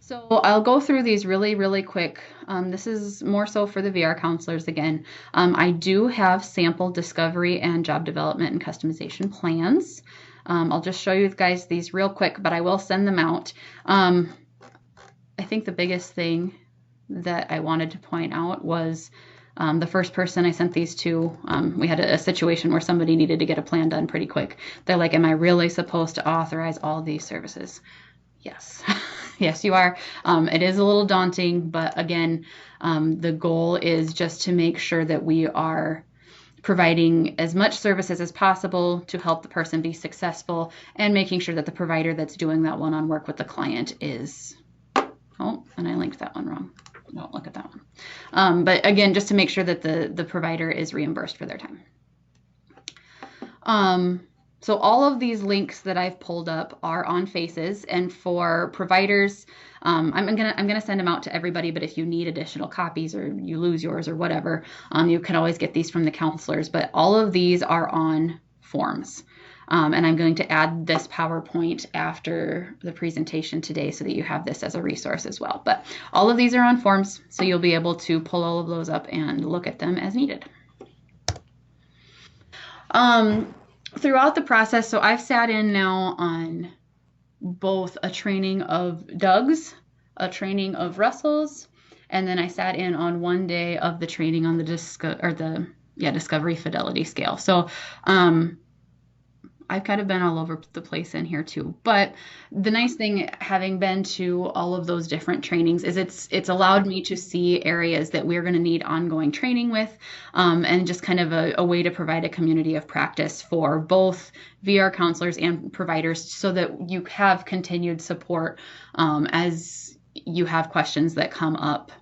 So I'll go through these really, really quick. This is more so for the VR counselors again. I do have sample discovery and job development and customization plans. I'll just show you guys these real quick, but I will send them out. I think the biggest thing that I wanted to point out was the first person I sent these to, we had a situation where somebody needed to get a plan done pretty quick. They're like, am I really supposed to authorize all these services? Yes. Yes, you are. It is a little daunting, but again, the goal is just to make sure that we are providing as much services as possible to help the person be successful and making sure that the provider that's doing that one-on-one work with the client is, oh, and I linked that one wrong. Don't look at that one. But again, just to make sure that the provider is reimbursed for their time. So all of these links that I've pulled up are on Faces, and for providers, I'm gonna send them out to everybody, but if you need additional copies or you lose yours or whatever, you can always get these from the counselors, but all of these are on forms. And I'm going to add this PowerPoint after the presentation today so that you have this as a resource as well. But all of these are on forms, so you'll be able to pull all of those up and look at them as needed. Throughout the process, so I've sat in now on both a training of Doug's, a training of Russell's, and then I sat in on one day of the training on the Discovery Fidelity Scale. So I've kind of been all over the place in here too. But the nice thing, having been to all of those different trainings, is it's allowed me to see areas that we're going to need ongoing training with, and just kind of a way to provide a community of practice for both VR counselors and providers so that you have continued support as you have questions that come up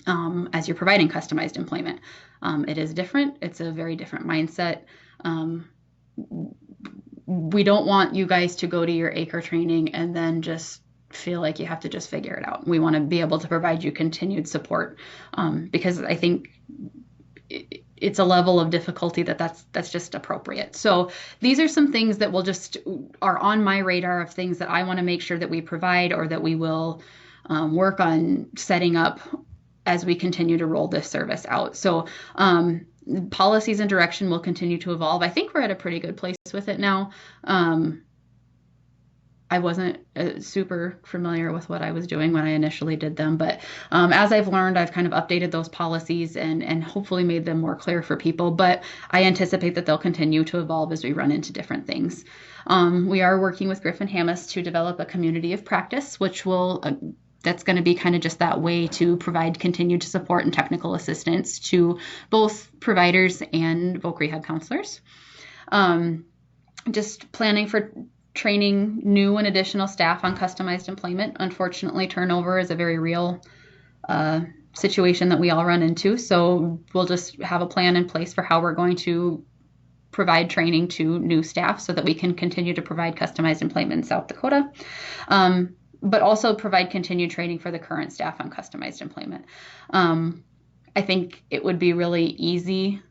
as you're providing customized employment. It is different. It's a very different mindset. We don't want you guys to go to your ACRE training and then just feel like you have to just figure it out. We want to be able to provide you continued support because I think it's a level of difficulty that's just appropriate. So these are some things that are on my radar of things that I want to make sure that we provide or that we will work on setting up as we continue to roll this service out. So policies and direction will continue to evolve. I think we're at a pretty good place with it now. I wasn't super familiar with what I was doing when I initially did them, but as I've learned, I've kind of updated those policies and hopefully made them more clear for people, but I anticipate that they'll continue to evolve as we run into different things. We are working with GRIFFIN HAMMIS to develop a community of practice, which will that's going to be kind of just that way to provide continued support and technical assistance to both providers and voc rehab counselors. Just planning for training new and additional staff on customized employment. Unfortunately, turnover is a very real situation that we all run into. So we'll just have a plan in place for how we're going to provide training to new staff so that we can continue to provide customized employment in South Dakota, but also provide continued training for the current staff on customized employment. I think it would be really easy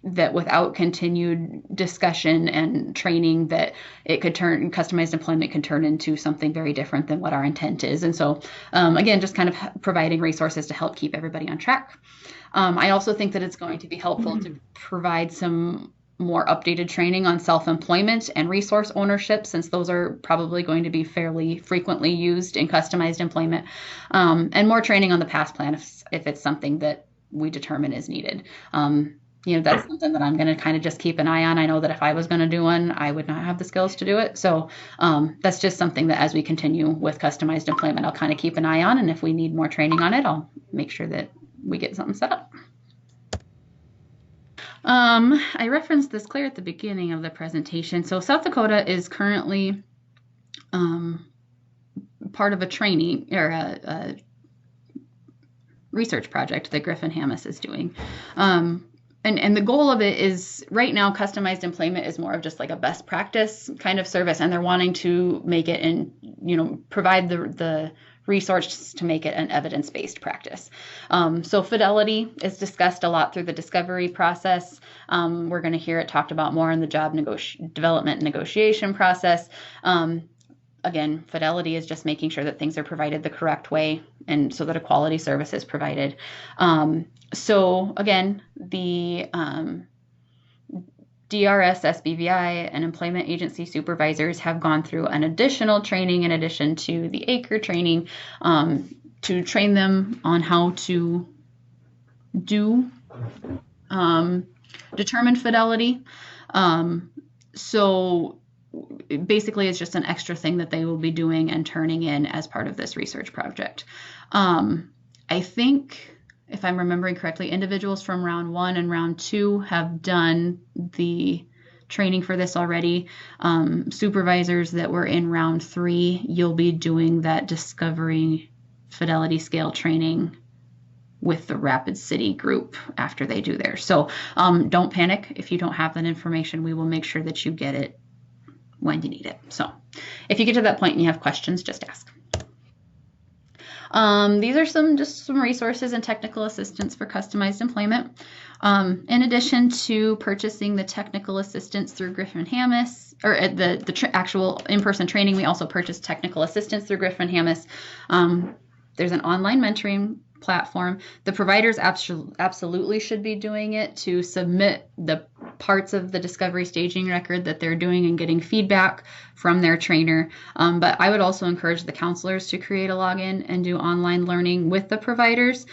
that without continued discussion and training that customized employment could turn into something very different than what our intent is. And so again, just kind of providing resources to help keep everybody on track. I also think that it's going to be helpful to provide some more updated training on self-employment and resource ownership, since those are probably going to be fairly frequently used in customized employment, and more training on the past plan if it's something that we determine is needed. That's something that I'm going to kind of just keep an eye on. I know that if I was going to do one, I would not have the skills to do it. So that's just something that as we continue with customized employment, I'll kind of keep an eye on. And if we need more training on it, I'll make sure that we get something set up. I referenced this clear at the beginning of the presentation. So South Dakota is currently part of a training or a research project that GRIFFIN HAMMIS is doing. And the goal of it is, right now, customized employment is more of just like a best practice kind of service, and they're wanting to make it and, provide the resources to make it an evidence-based practice. So fidelity is discussed a lot through the discovery process. We're going to hear it talked about more in the job development and negotiation process. Again, fidelity is just making sure that things are provided the correct way and so that a quality service is provided. So again, the DRS, SBVI, and employment agency supervisors have gone through an additional training in addition to the ACRE training to train them on how to determine fidelity. So basically, it's just an extra thing that they will be doing and turning in as part of this research project. I think, if I'm remembering correctly, individuals from round 1 and round 2 have done the training for this already. Supervisors that were in round 3, you'll be doing that discovery fidelity scale training with the Rapid City group after they do theirs. So don't panic if you don't have that information. We will make sure that you get it when you need it. So if you get to that point and you have questions, just ask. These are some resources and technical assistance for customized employment. In addition to purchasing the technical assistance through GRIFFIN HAMMIS, or the actual in-person training, we also purchased technical assistance through GRIFFIN HAMMIS. There's an online mentoring platform. The providers absolutely should be doing it to submit the parts of the discovery staging record that they're doing and getting feedback from their trainer. But I would also encourage the counselors to create a login and do online learning with the providers.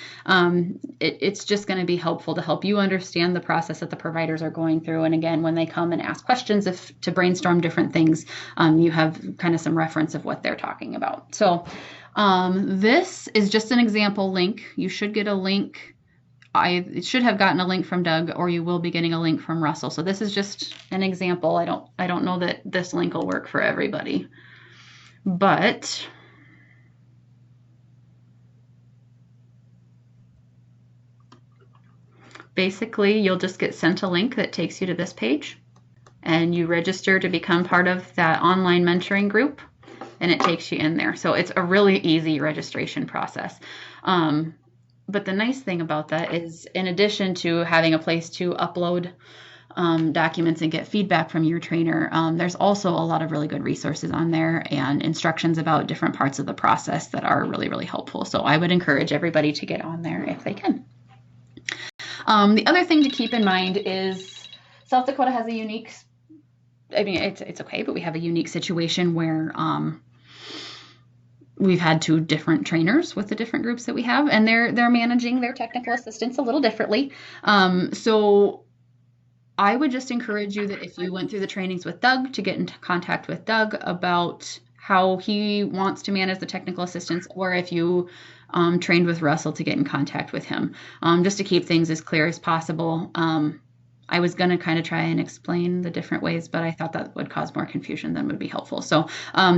It's just going to be helpful to help you understand the process that the providers are going through. And again, when they come and ask questions to brainstorm different things, you have kind of some reference of what they're talking about. So this is just an example link. You should get a link. I should have gotten a link from Doug, or you will be getting a link from Russell. So this is just an example. I don't know that this link will work for everybody, but basically you'll just get sent a link that takes you to this page, and you register to become part of that online mentoring group, and it takes you in there. So it's a really easy registration process. But the nice thing about that is, in addition to having a place to upload documents and get feedback from your trainer, there's also a lot of really good resources on there and instructions about different parts of the process that are really, really helpful. So I would encourage everybody to get on there if they can. The other thing to keep in mind is South Dakota has a unique, it's okay, but we have a unique situation where we've had 2 different trainers with the different groups that we have, and they're managing their technical assistance a little differently. So I would just encourage you that if you went through the trainings with Doug, to get into contact with Doug about how he wants to manage the technical assistance, or if you trained with Russell, to get in contact with him, just to keep things as clear as possible. I was going to kind of try and explain the different ways, but I thought that would cause more confusion than would be helpful. So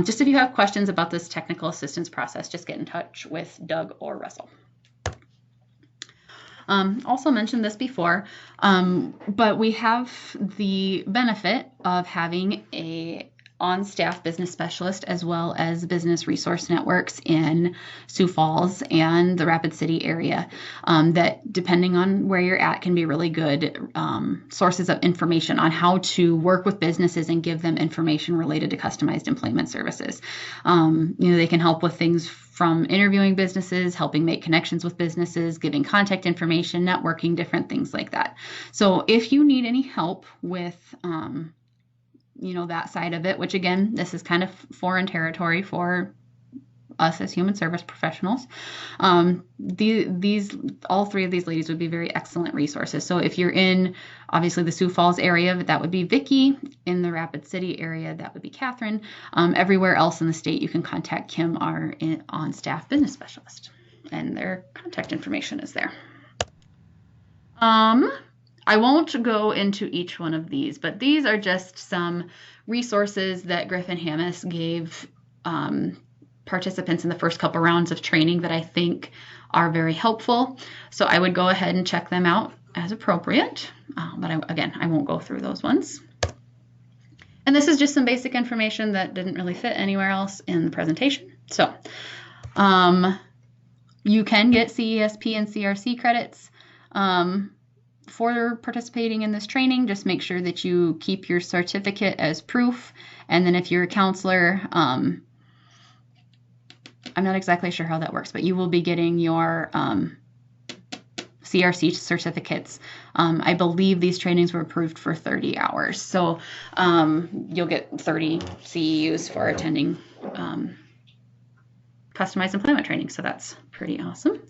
just if you have questions about this technical assistance process, just get in touch with Doug or Russell. Also mentioned this before, but we have the benefit of having a on-staff business specialist as well as business resource networks in Sioux Falls and the Rapid City area that, depending on where you're at, can be really good sources of information on how to work with businesses and give them information related to customized employment services. They can help with things from interviewing businesses, helping make connections with businesses, giving contact information, networking, different things like that. So if you need any help with that side of it, which again, this is kind of foreign territory for us as human service professionals. All three of these ladies would be very excellent resources. So if you're in, obviously, the Sioux Falls area, that would be Vicki. In the Rapid City area, that would be Catherine. Everywhere else in the state, you can contact Kim, our on-staff business specialist, and their contact information is there. I won't go into each one of these, but these are just some resources that GRIFFIN HAMMIS gave participants in the first couple rounds of training that I think are very helpful. So I would go ahead and check them out as appropriate. But I won't go through those ones. And this is just some basic information that didn't really fit anywhere else in the presentation. So you can get CESP and CRC credits for participating in this training. Just make sure that you keep your certificate as proof. And then if you're a counselor, I'm not exactly sure how that works, but you will be getting your CRC certificates. I believe these trainings were approved for 30 hours. So you'll get 30 CEUs for attending customized employment training. So that's pretty awesome.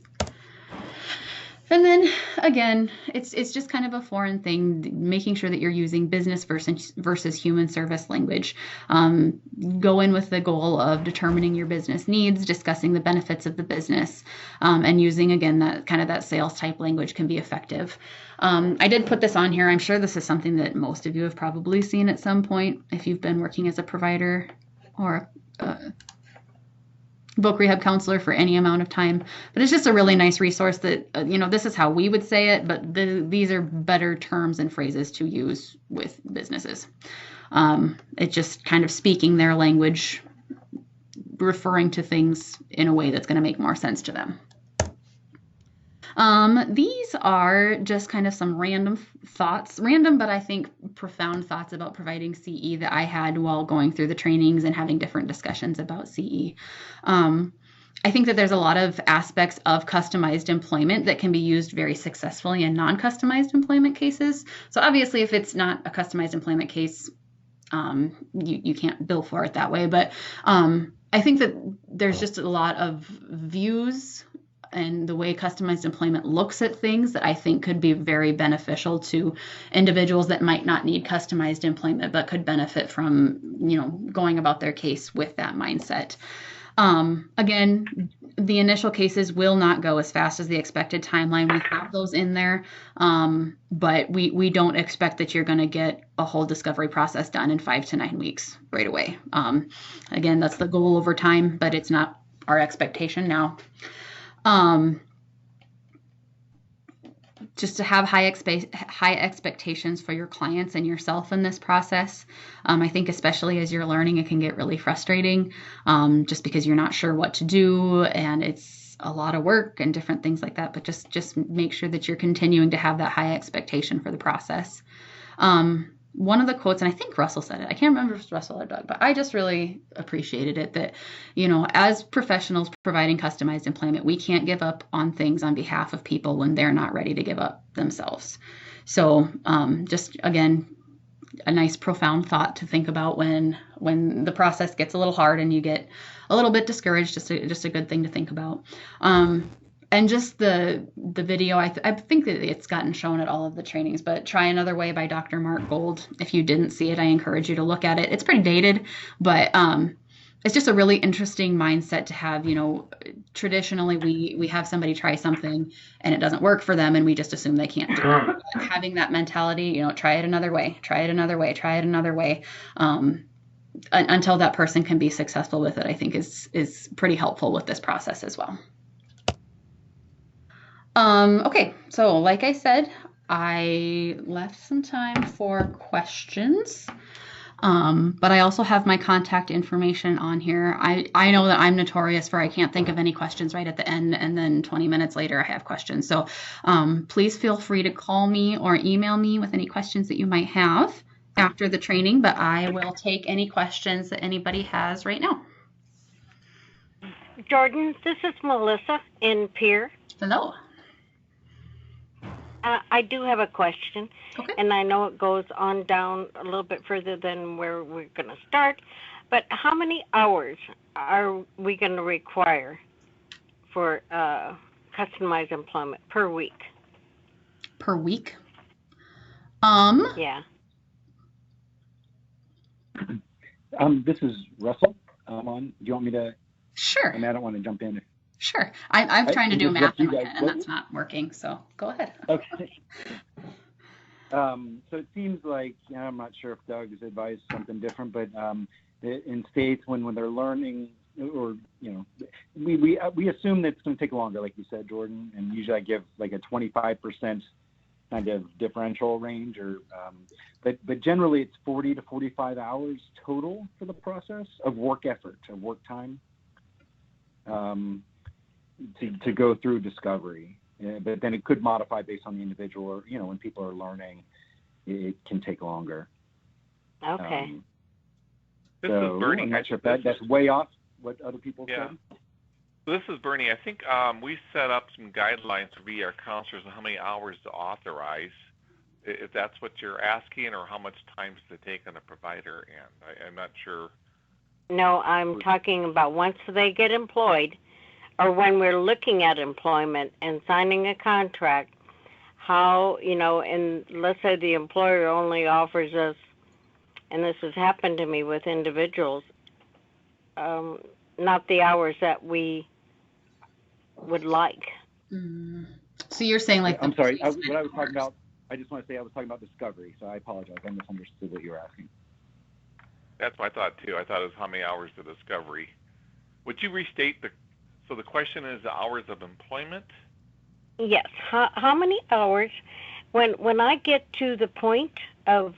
And then again, it's just kind of a foreign thing, making sure that you're using business versus human service language. Go in with the goal of determining your business needs, discussing the benefits of the business, and using, again, that sales type language can be effective. I did put this on here. I'm sure this is something that most of you have probably seen at some point if you've been working as a provider or voc rehab counselor for any amount of time, but it's just a really nice resource that, this is how we would say it, but these are better terms and phrases to use with businesses. It's just kind of speaking their language, referring to things in a way that's going to make more sense to them. These are just kind of some random but I think profound thoughts about providing CE that I had while going through the trainings and having different discussions about CE. I think that there's a lot of aspects of customized employment that can be used very successfully in non-customized employment cases. So obviously, if it's not a customized employment case, you can't bill for it that way. But I think that there's just a lot of views and the way customized employment looks at things that I think could be very beneficial to individuals that might not need customized employment, but could benefit from, going about their case with that mindset. Again, the initial cases will not go as fast as the expected timeline. We have those in there, but we don't expect that you're going to get a whole discovery process done in 5 to 9 weeks right away. Again, that's the goal over time, but it's not our expectation now. Just to have high expectations for your clients and yourself in this process. I think especially as you're learning, it can get really frustrating just because you're not sure what to do and it's a lot of work and different things like that. But just make sure that you're continuing to have that high expectation for the process. One of the quotes, and I think Russell said it, I can't remember if it's Russell or Doug, but I just really appreciated it that, as professionals providing customized employment, we can't give up on things on behalf of people when they're not ready to give up themselves. So just, again, a nice profound thought to think about when the process gets a little hard and you get a little bit discouraged, just a good thing to think about. And just the video, I think that it's gotten shown at all of the trainings, but Try Another Way by Dr. Mark Gold. If you didn't see it, I encourage you to look at it. It's pretty dated, but it's just a really interesting mindset to have. Traditionally we have somebody try something and it doesn't work for them and we just assume they can't do it. But having that mentality, try it another way, try it another way, try it another way, until that person can be successful with it, I think is pretty helpful with this process as well. Okay, so like I said, I left some time for questions. But I also have my contact information on here. I know that I'm notorious for I can't think of any questions right at the end, and then 20 minutes later I have questions. So please feel free to call me or email me with any questions that you might have after the training, but I will take any questions that anybody has right now. Jordan, this is Melissa in Pierre. Hello. I do have a question, Okay. and I know it goes on down a little bit further than where we're going to start, but how many hours are we going to require for customized employment per week? Per week? Yeah. This is Russell. Do you want me to? Sure. I mean, I don't want to jump in. Sure. I'm trying to do math in my head, and that's not working, so go ahead. Okay. So it seems like, I'm not sure if Doug has advised something different, but in states when they're learning, or, we assume that it's going to take longer, like you said, Jordan, and usually I give like a 25% kind of differential range, or but generally it's 40 to 45 hours total for the process of work effort, of work time. To go through discovery, but then it could modify based on the individual, or when people are learning, it can take longer. Okay. This So is Bernie. I'm not sure if that's way off what other people said. So this is Bernie. I think we set up some guidelines for our counselors on how many hours to authorize, if that's what you're asking, or how much time does it take on a provider end. I'm not sure. No, I'm talking about once they get employed, or when we're looking at employment and signing a contract, how, and let's say the employer only offers us, and this has happened to me with individuals, not the hours that we would like. So you're saying like I'm sorry, what I was talking about, I just want to say I was talking about discovery, so I apologize. I misunderstood what you were asking. That's what I thought too. I thought it was how many hours to discovery. Would you restate so the question is the hours of employment? Yes. How many hours, when I get to the point of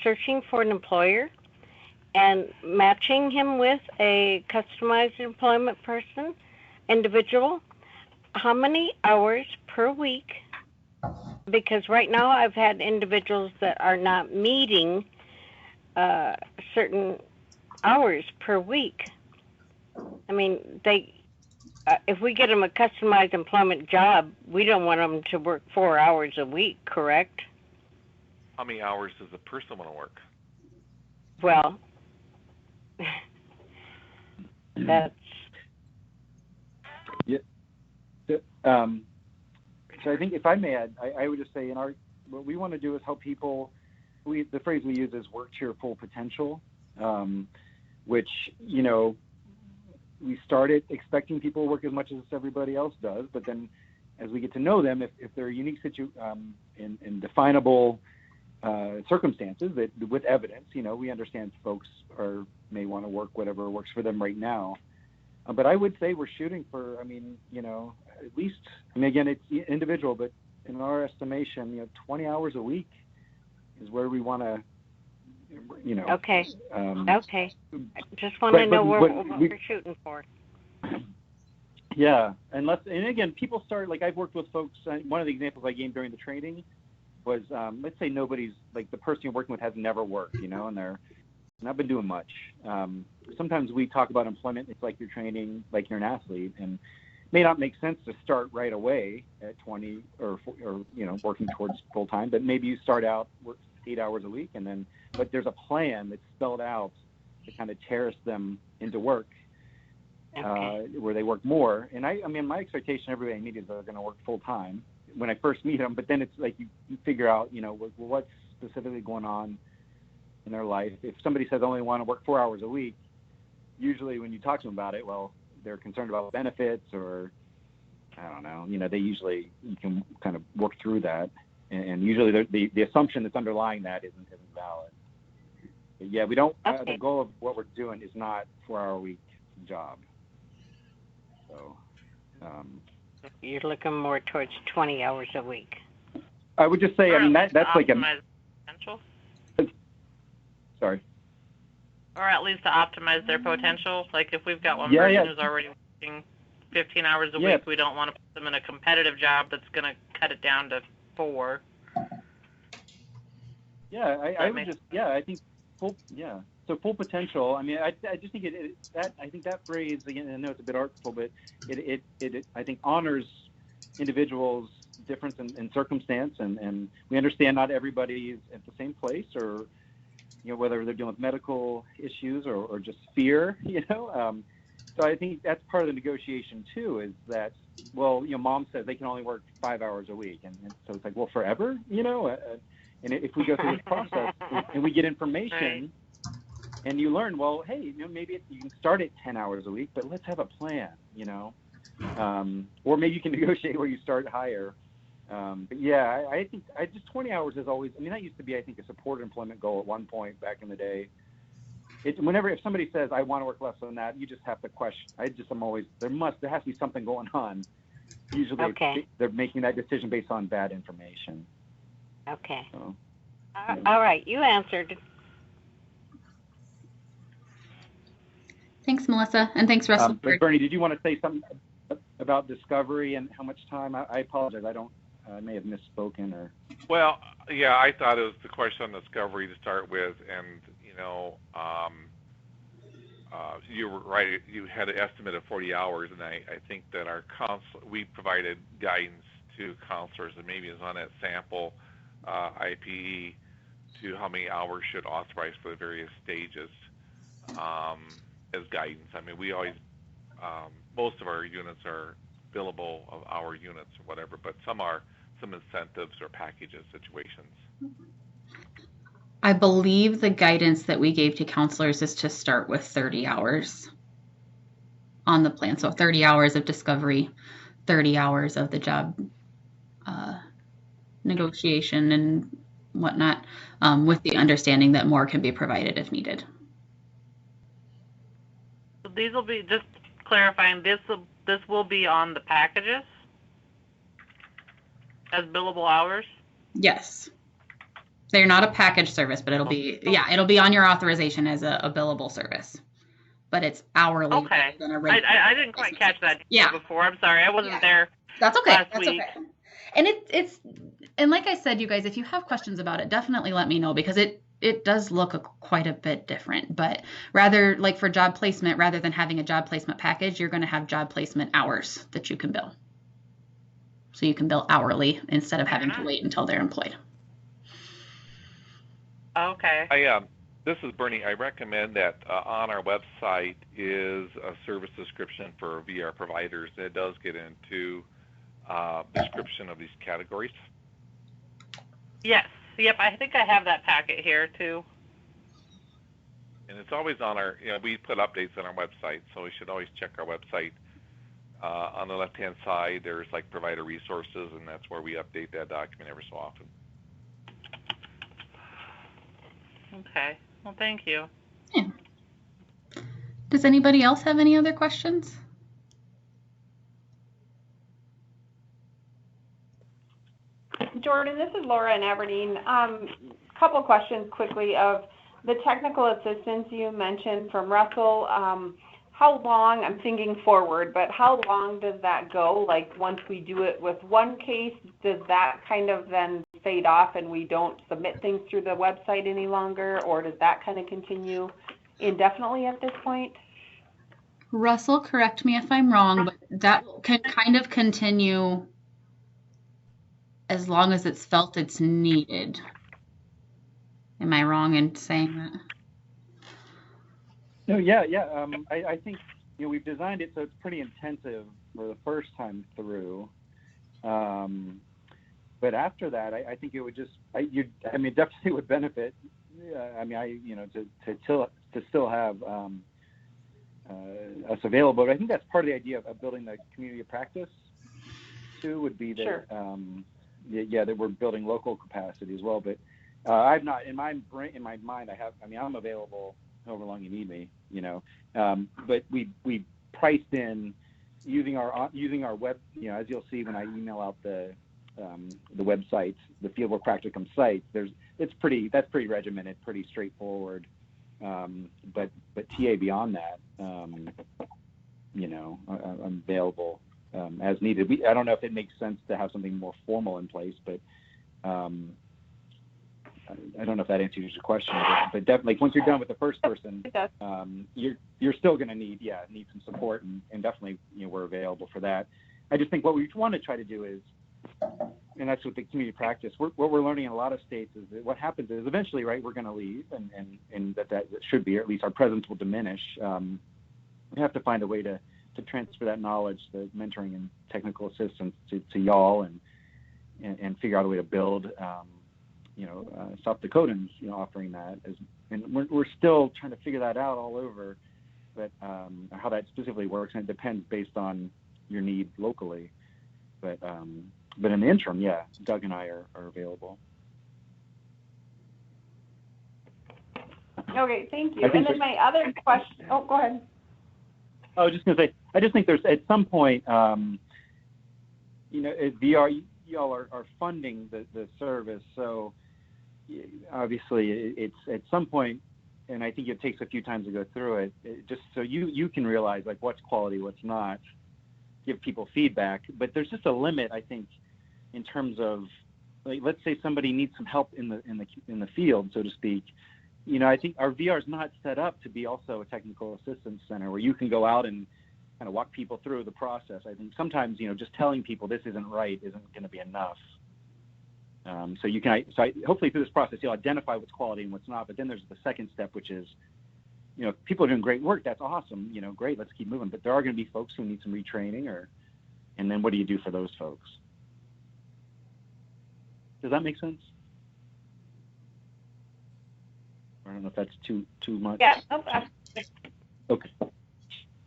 searching for an employer and matching him with a customized employment individual, how many hours per week? Because right now I've had individuals that are not meeting certain hours per week. I mean, if we get them a customized employment job, we don't want them to work 4 hours a week, correct? How many hours does a person want to work? Well, that's... Yeah. So I think if I may add, I would just say what we want to do is help people. The phrase we use is work to your full potential, which, we started expecting people to work as much as everybody else does, but then as we get to know them, if they're unique in definable circumstances that with evidence, we understand folks may want to work whatever works for them right now. But I would say we're shooting for, at least, again, it's individual, but in our estimation, 20 hours a week is where we want to, Okay. Okay. Just want to know what we're shooting for. Yeah. And again, people start, like I've worked with folks, one of the examples I gave during the training was, let's say nobody's, like the person you're working with has never worked, and they're not been doing much. Sometimes we talk about employment, it's like you're training, like you're an athlete, and it may not make sense to start right away at 20 or working towards full time, but maybe you start out 8 hours a week, but there's a plan that's spelled out to kind of terrace them into work, where they work more. And my expectation everybody I meet is they're going to work full time when I first meet them, but then it's like you figure out, what's specifically going on in their life. If somebody says I only want to work 4 hours a week, usually when you talk to them about it, well, they're concerned about benefits, or I don't know, you can kind of work through that. And usually the assumption that's underlying that isn't valid. But yeah, we don't. Okay. The goal of what we're doing is not 4 hour a week job. So, You're looking more towards 20 hours a week. I would just say, I mean, that's like a, potential, sorry. or at least to optimize their potential. Like if we've got one Yeah, person yeah. who's already working 15 hours a Yeah. week, we don't want to put them in a competitive job that's going to cut it down to 4. Yeah, I would makes just, yeah, I think full, yeah. So full potential. I mean, I just think I think that phrase, again, I know it's a bit artful, but it I think honors individuals' difference in circumstance, and we understand not everybody's at the same place, or whether they're dealing with medical issues or just fear, So I think that's part of the negotiation too, is that, well, mom says they can only work 5 hours a week, and so it's like, well, forever, and if we go through this process and we get information. Right. And you learn, well, hey, maybe you can start at 10 hours a week, but let's have a plan, or maybe you can negotiate where you start higher. But yeah, I think just 20 hours is always, I mean, that used to be, I think, a supported employment goal at one point back in the day. If somebody says, I want to work less than that, you just have to question. There has to be something going on. Usually Okay. they're making that decision based on bad information. Okay. So, All right, you answered. Thanks, Melissa, and thanks, Russell. but Bernie, did you want to say something about discovery and how much time? I apologize. I may have misspoken or. Well, yeah, I thought it was the question on discovery to start with, and you were right. You had an estimate of 40 hours, and I think that we provided guidance to counselors, and maybe it's on that sample IPE to how many hours should authorize for the various stages as guidance. I mean, we always most of our units are billable of hour units or whatever, but some are some incentives or packages situations. I believe the guidance that we gave to counselors is to start with 30 hours on the plan. So 30 hours of discovery, 30 hours of the job negotiation and whatnot, with the understanding that more can be provided if needed. So these will be, just clarifying, this will be on the packages as billable hours? Yes. They're not a package service, but it'll be on your authorization as a billable service. But it's hourly. Okay. I didn't quite catch that before. I'm sorry. I wasn't there. That's okay. Last week. Okay. And and like I said, you guys, if you have questions about it, definitely let me know, because it does look quite a bit different. But rather, like for job placement, rather than having a job placement package, you're going to have job placement hours that you can bill. So you can bill hourly instead of having to wait until they're employed. Okay. This is Bernie. I recommend that on our website is a service description for VR providers. It does get into description of these categories. Yes. Yep. I think I have that packet here too. And it's always on our, we put updates on our website, so we should always check our website. On the left-hand side, there's like provider resources, and that's where we update that document every so often. Okay. Well, thank you. Yeah. Does anybody else have any other questions? Jordan, this is Laura in Aberdeen. Couple questions quickly of the technical assistance you mentioned from Russell. How long, I'm thinking forward, but how long does that go? Like once we do it with one case, does that kind of then fade off and we don't submit things through the website any longer, or does that kind of continue indefinitely at this point? Russell, correct me if I'm wrong, but that can kind of continue as long as it's felt it's needed. Am I wrong in saying that? No, yeah. I think we've designed it so it's pretty intensive for the first time through, but after that, I think it would just, definitely would benefit. To still have us available. But I think that's part of the idea of building the community of practice too. Would be that, sure. That we're building local capacity as well. But I've not in my mind. I'm available however long you need me, but we priced in using our web, as you'll see when I email out the websites, the fieldwork practicum sites, that's pretty regimented, pretty straightforward. But TA beyond that, I'm available as needed. I don't know if it makes sense to have something more formal in place, but I don't know if that answers your question. But definitely, once you're done with the first person, you're still going to need some support, and definitely we're available for that. I just think what we want to try to do is, and that's what the community practice, what we're learning in a lot of states is that what happens is eventually, right, we're going to leave, and that should be, or at least our presence will diminish. We have to find a way to transfer that knowledge, the mentoring and technical assistance to y'all, and figure out a way to build, South Dakotans, offering that. And we're still trying to figure that out all over, but how that specifically works, and it depends based on your need locally. But in the interim, Doug and I are available. Okay, thank you. And then my other question, go ahead. I was just going to say, I just think there's, at some point, VR, y'all are funding the service, so obviously it's at some point, and I think it takes a few times to go through it, just so you can realize like what's quality, what's not, give people feedback. But there's just a limit, I think, in terms of, like, let's say somebody needs some help in the field, so to speak. I think our VR is not set up to be also a technical assistance center where you can go out and kind of walk people through the process. I think sometimes, just telling people this isn't right isn't going to be enough. So hopefully through this process, you'll identify what's quality and what's not. But then there's the second step, which is, if people are doing great work, that's awesome. Great, let's keep moving. But there are going to be folks who need some retraining, and then what do you do for those folks? Does that make sense? I don't know if that's too much. Yeah. Nope. Okay.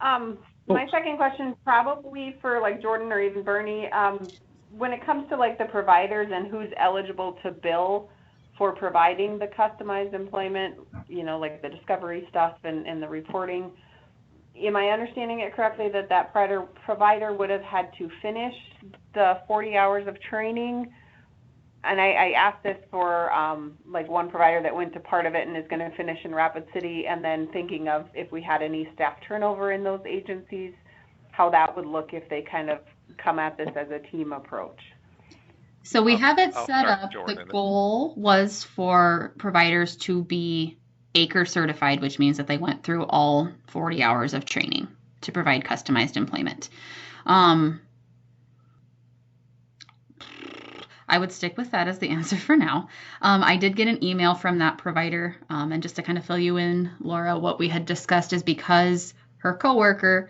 My second question is probably for like Jordan or even Bernie. When it comes to like the providers and who's eligible to bill for providing the customized employment, like the discovery stuff and the reporting, am I understanding it correctly that provider would have had to finish the 40 hours of training? And I asked this for like one provider that went to part of it and is going to finish in Rapid City, and then thinking of if we had any staff turnover in those agencies, how that would look if they kind of come at this as a team approach. So we have it set up. Jordan. The goal was for providers to be ACRE certified, which means that they went through all 40 hours of training to provide customized employment. I would stick with that as the answer for now. I did get an email from that provider, and just to kind of fill you in, Laura, what we had discussed is because her coworker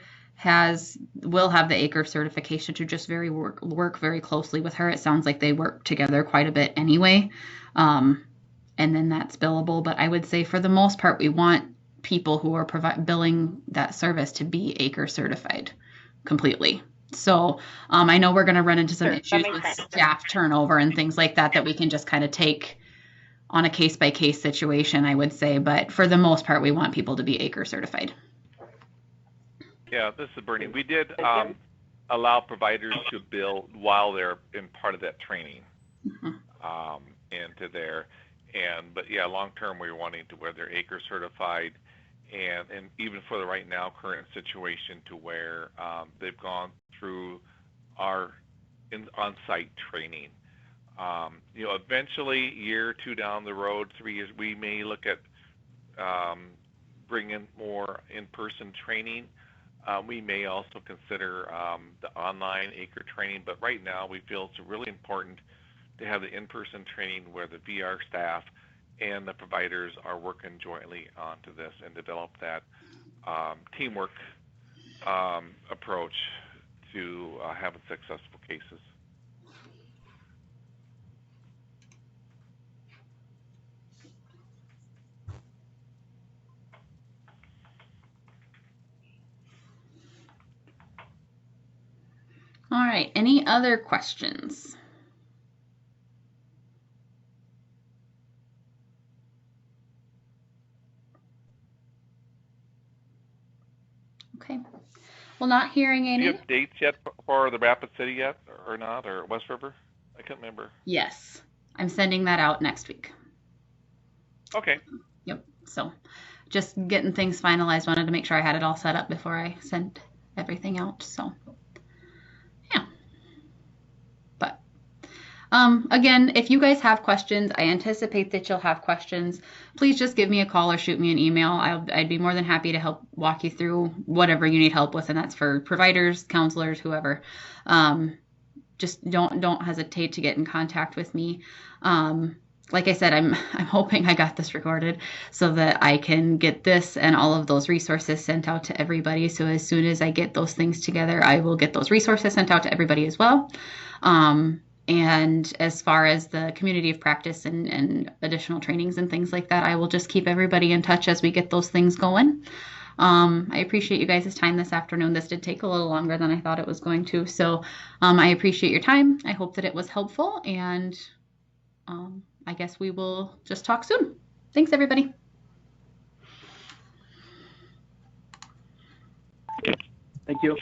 will have the ACRE certification to just work very closely with her. It sounds like they work together quite a bit anyway, and then that's billable. But I would say for the most part, we want people who are billing that service to be ACRE certified completely. So I know we're going to run into some issues with staff turnover and things like that we can just kind of take on a case-by-case situation, I would say. But for the most part, we want people to be ACRE certified. Yeah, this is Bernie. We did allow providers to bill while they're in part of that training, but yeah, long term we're wanting to where they're ACRE certified, and even for the right now current situation to where they've gone through our on-site training. Eventually, year or two down the road, 3 years, we may look at bringing more in-person training. We may also consider the online ACRE training, but right now we feel it's really important to have the in-person training where the VR staff and the providers are working jointly onto this and develop that teamwork approach to having successful cases. All right, any other questions? Okay. Well, not hearing Do you any. have dates yet for the Rapid City yet, or not, or West River? I can't remember. Yes, I'm sending that out next week. Okay. Yep. So just getting things finalized. Wanted to make sure I had it all set up before I sent everything out. So yeah. But again, if you guys have questions, I anticipate that you'll have questions. Please just give me a call or shoot me an email. I'd be more than happy to help walk you through whatever you need help with, and that's for providers, counselors, whoever. Just don't hesitate to get in contact with me. Like I said, I'm hoping I got this recorded so that I can get this and all of those resources sent out to everybody. So as soon as I get those things together, I will get those resources sent out to everybody as well. And as far as the community of practice and additional trainings and things like that, I will just keep everybody in touch as we get those things going. I appreciate you guys' time this afternoon. This did take a little longer than I thought it was going to. So I appreciate your time. I hope that it was helpful, and I guess we will just talk soon. Thanks, everybody. Thank you.